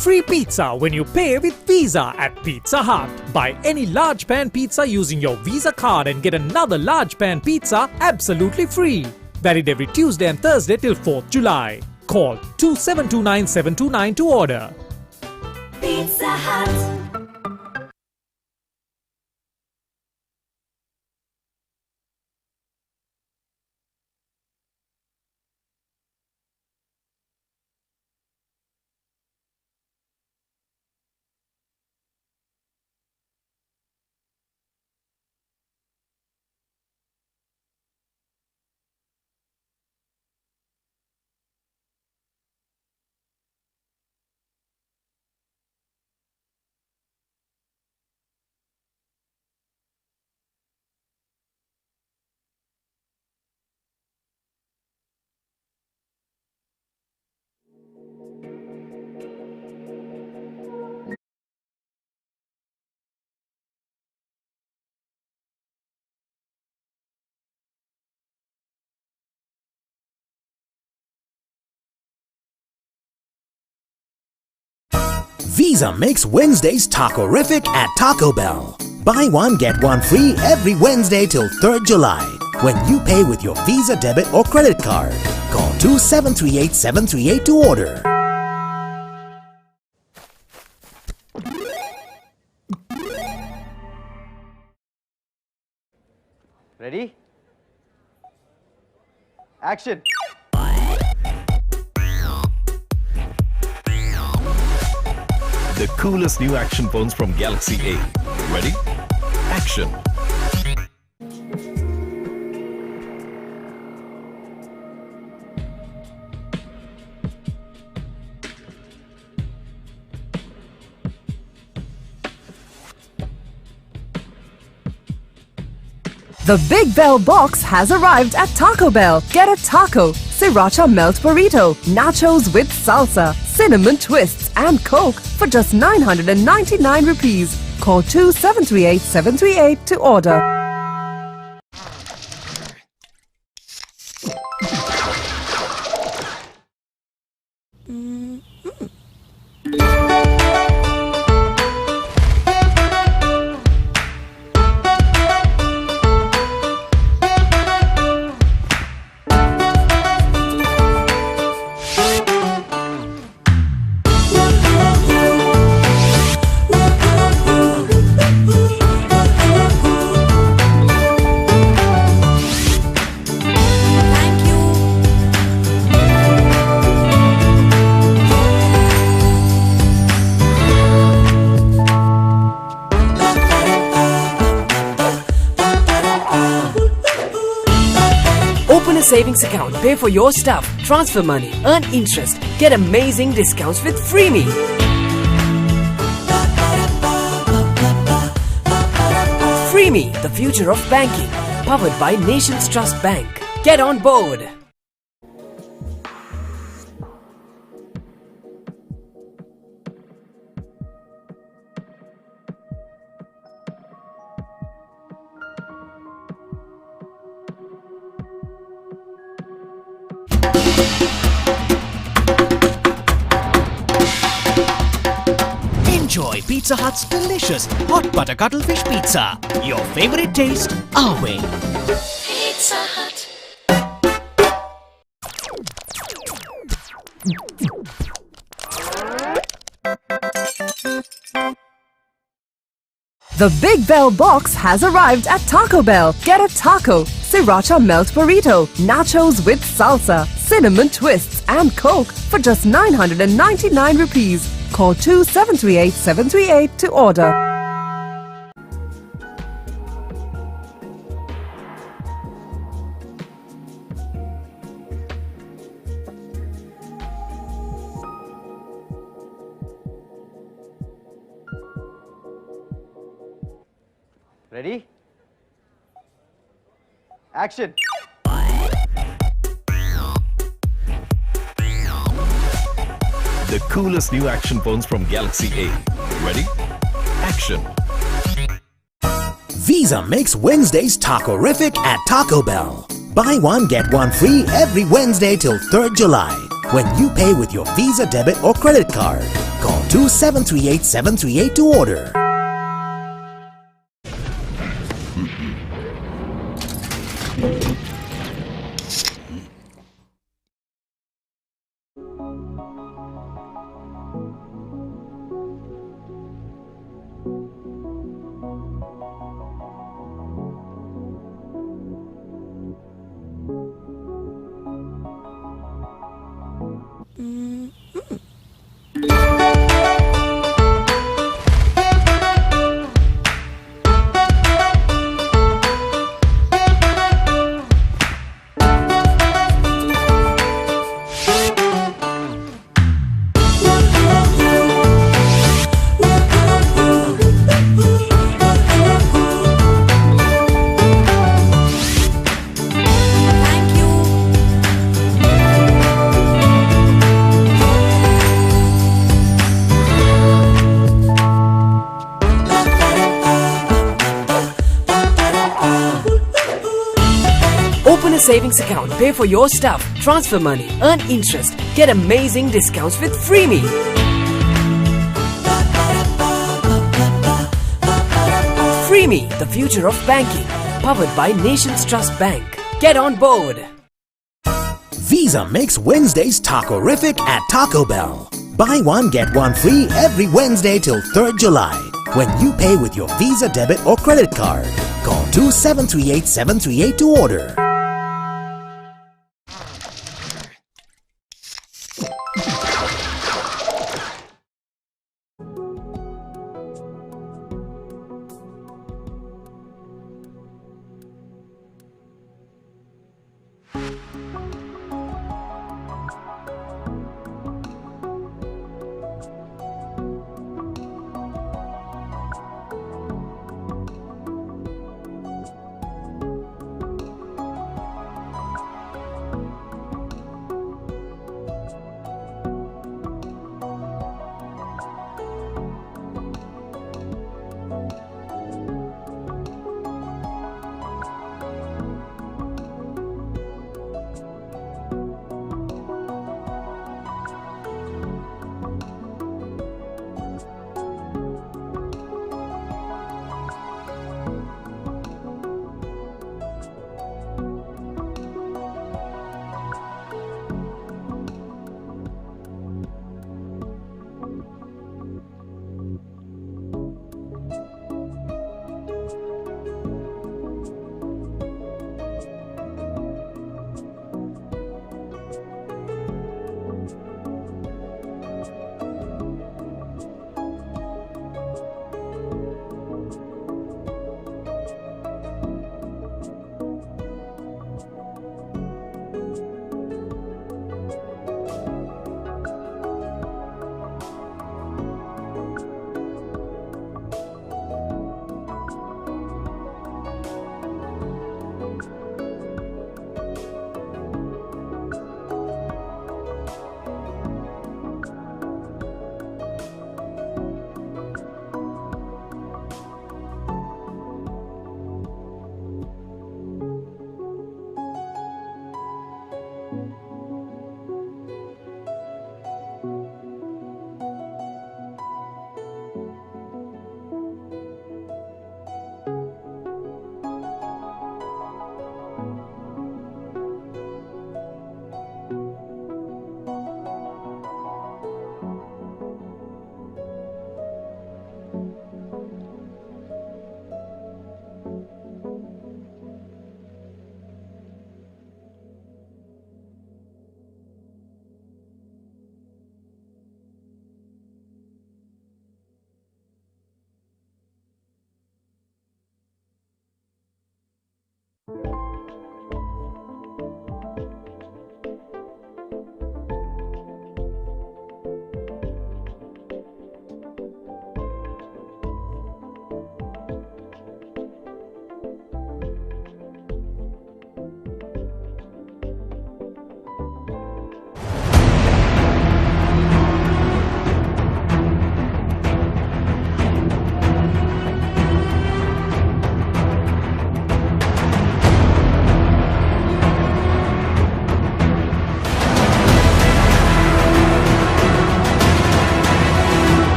Free pizza when you pay with Visa at Pizza Hut. Buy any large pan pizza using your Visa card and get another large pan pizza absolutely free. Valid every Tuesday and Thursday till 4th July. Call 2729-729 to order.
Pizza Hut.
Visa makes Wednesdays taco-rific at Taco Bell. Buy one, get one free every Wednesday till 3rd July when you pay with your Visa debit or credit card. Call 2738-738 to order.
Ready? Action!
The coolest new action phones from Galaxy A. Ready? Action!
The Big Bell box has arrived at Taco Bell. Get a taco, sriracha melt burrito, nachos with salsa, cinnamon twists and Coke for just 999 rupees. Call 2738-738 to order.
Thank you.
savings account, pay for your stuff, transfer money, earn interest, get amazing discounts with Freeme. Freeme, the future of banking, powered by Nations Trust Bank. Get on board.
Enjoy Pizza Hut's delicious hot butter cuttlefish pizza. Your favorite taste, our way.
Pizza Hut.
The Big Bell box has arrived at Taco Bell. Get a taco, sriracha melt burrito, nachos with salsa, cinnamon twists, and Coke for just 999 rupees. Call 2738 to order.
Ready? Action.
The coolest new action phones from Galaxy A. Ready? Action.
Visa makes Wednesdays taco-rific at Taco Bell. Buy one, get one free every Wednesday till 3rd July when you pay with your Visa debit or credit card. Call 2738 to order.
Open a savings account, pay for your stuff, transfer money, earn interest, get amazing discounts with Freeme. Freeme, the future of banking, powered by Nations Trust Bank. Get on board.
Visa makes Wednesdays taco-rific at Taco Bell. Buy one, get one free every Wednesday till 3rd July when you pay with your Visa debit or credit card. Call 2738 to order.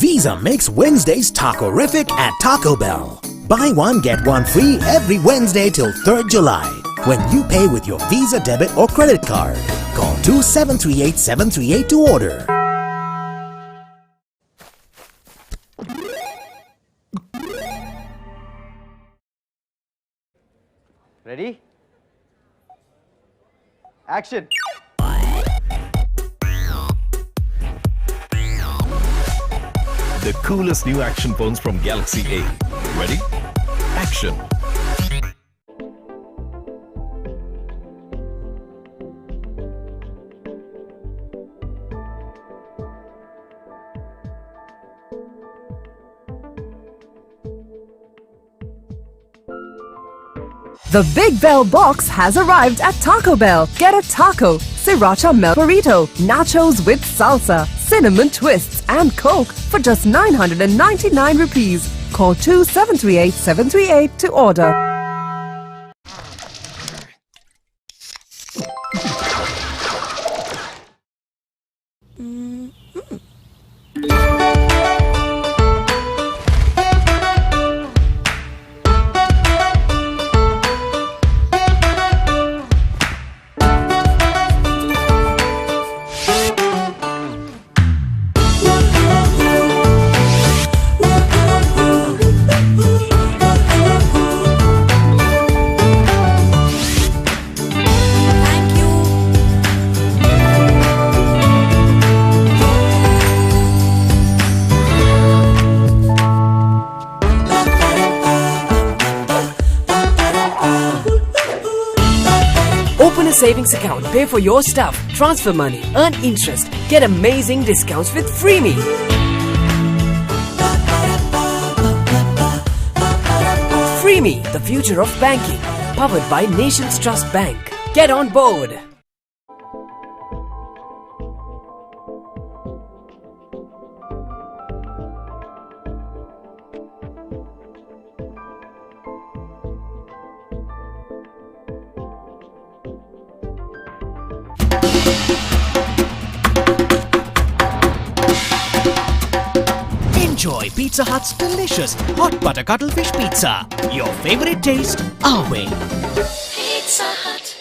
Visa makes Wednesdays taco-rific at Taco Bell. Buy one, get one free every Wednesday till 3rd July when you pay with your Visa debit or credit card. Call 2738-738 to order.
Ready? Action!
The coolest new action phones from Galaxy A. Ready? Action!
The Big Bell box has arrived at Taco Bell. Get a taco, sriracha melt burrito, nachos with salsa, cinnamon twists and Coke for just 999 rupees. Call 2738-738 to order.
Open a savings account, pay for your stuff, transfer money, earn interest, get amazing discounts with Freeme. Freeme, the future of banking, powered by Nations Trust Bank. Get on board.
Enjoy Pizza Hut's delicious hot butter cuttlefish pizza. Your favorite taste, our way.
Pizza Hut.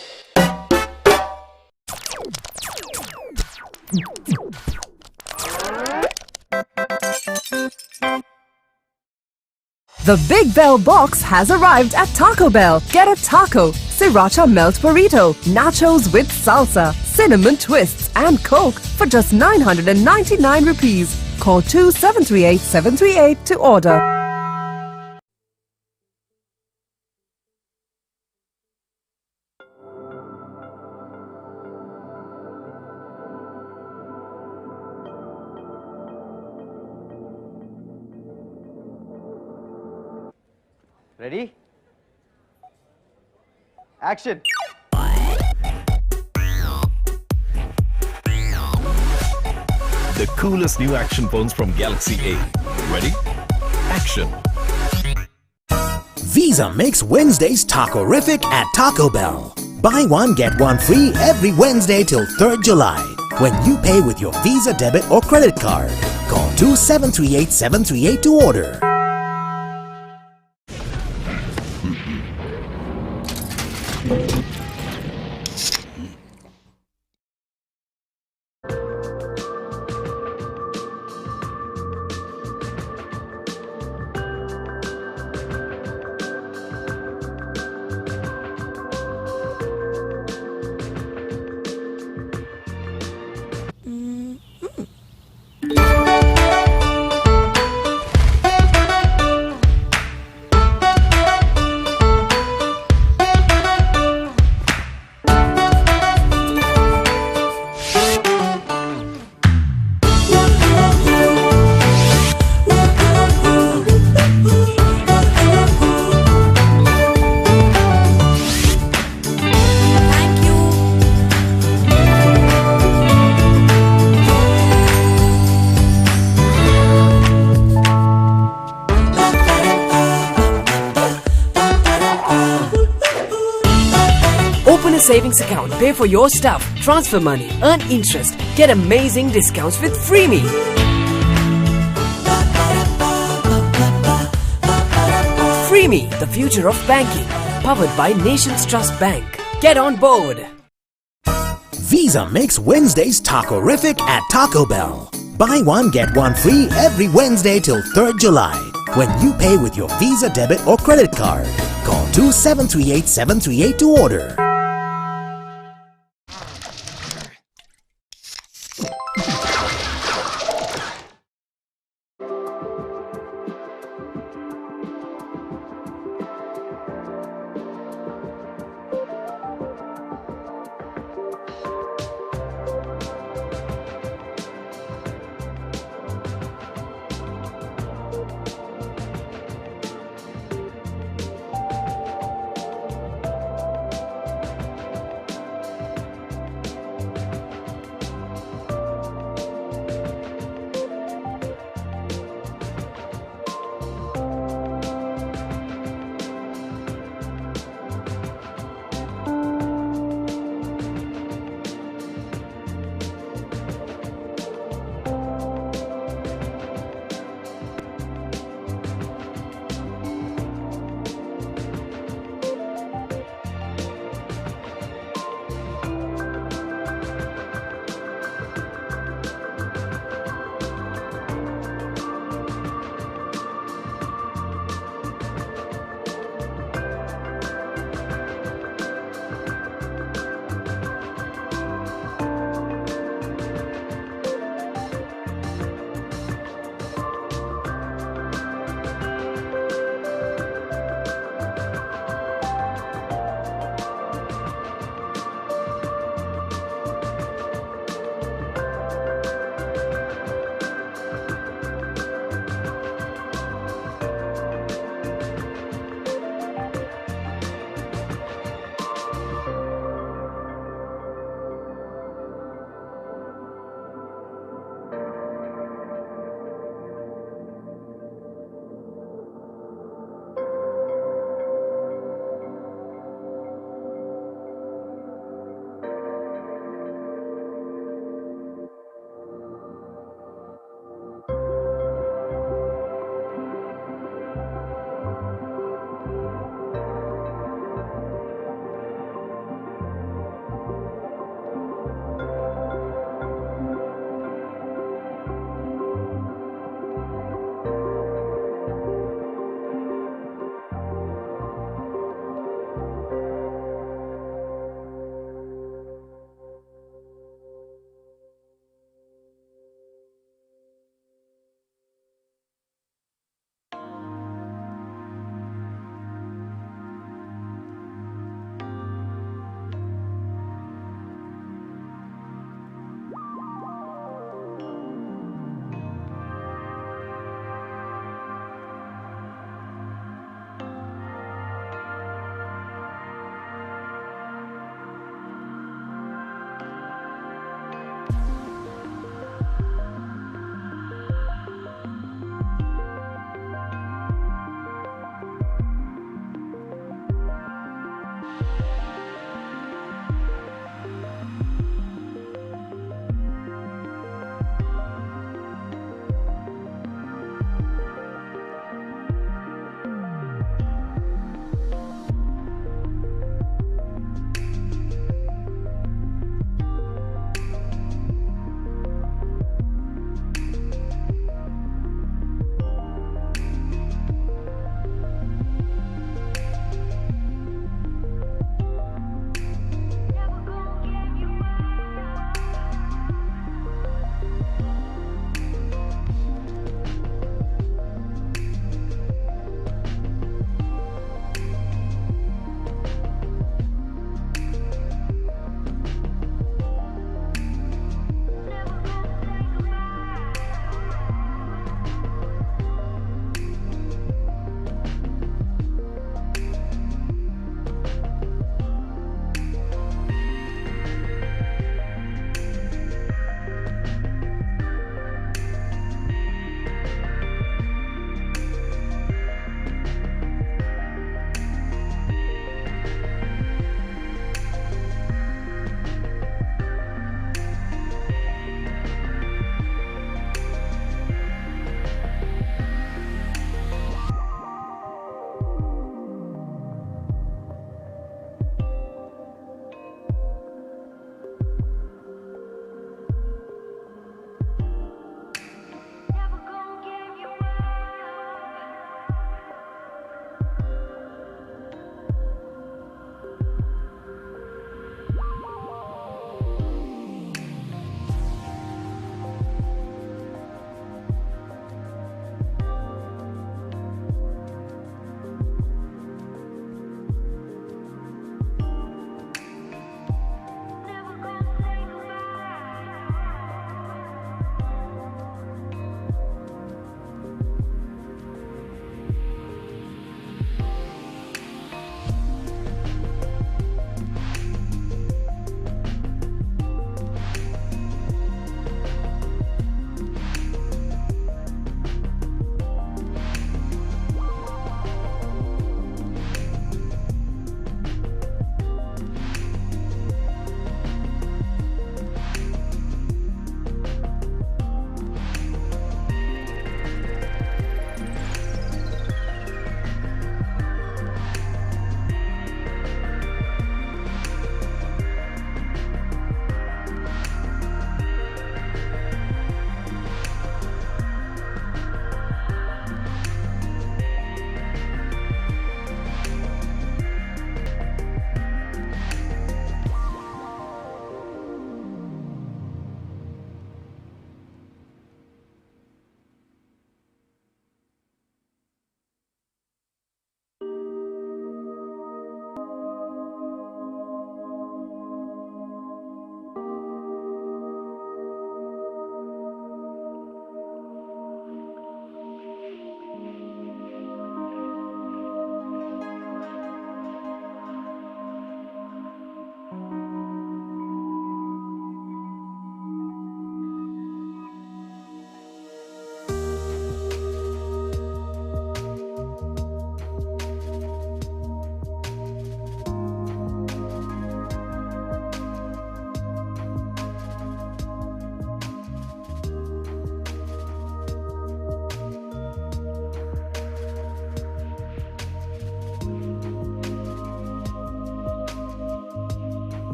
The Big Bell box has arrived at Taco Bell. Get a taco, sriracha melt burrito, nachos with salsa, cinnamon twists and Coke for just 999 rupees. Call 2738-738 to order.
Ready? Action!
The coolest new action phones from Galaxy A. Ready? Action!
Visa makes Wednesdays taco-rific at Taco Bell. Buy one, get one free every Wednesday till 3rd July when you pay with your Visa debit or credit card. Call 2738-738 to order.
Open a savings account, pay for your stuff, transfer money, earn interest, get amazing discounts with Freeme. Freeme, the future of banking, powered by Nations Trust Bank. Get on board.
Visa makes Wednesdays taco-rific at Taco Bell. Buy one, get one free every Wednesday till 3rd July. When you pay with your Visa debit or credit card. Call 2738-738 to order.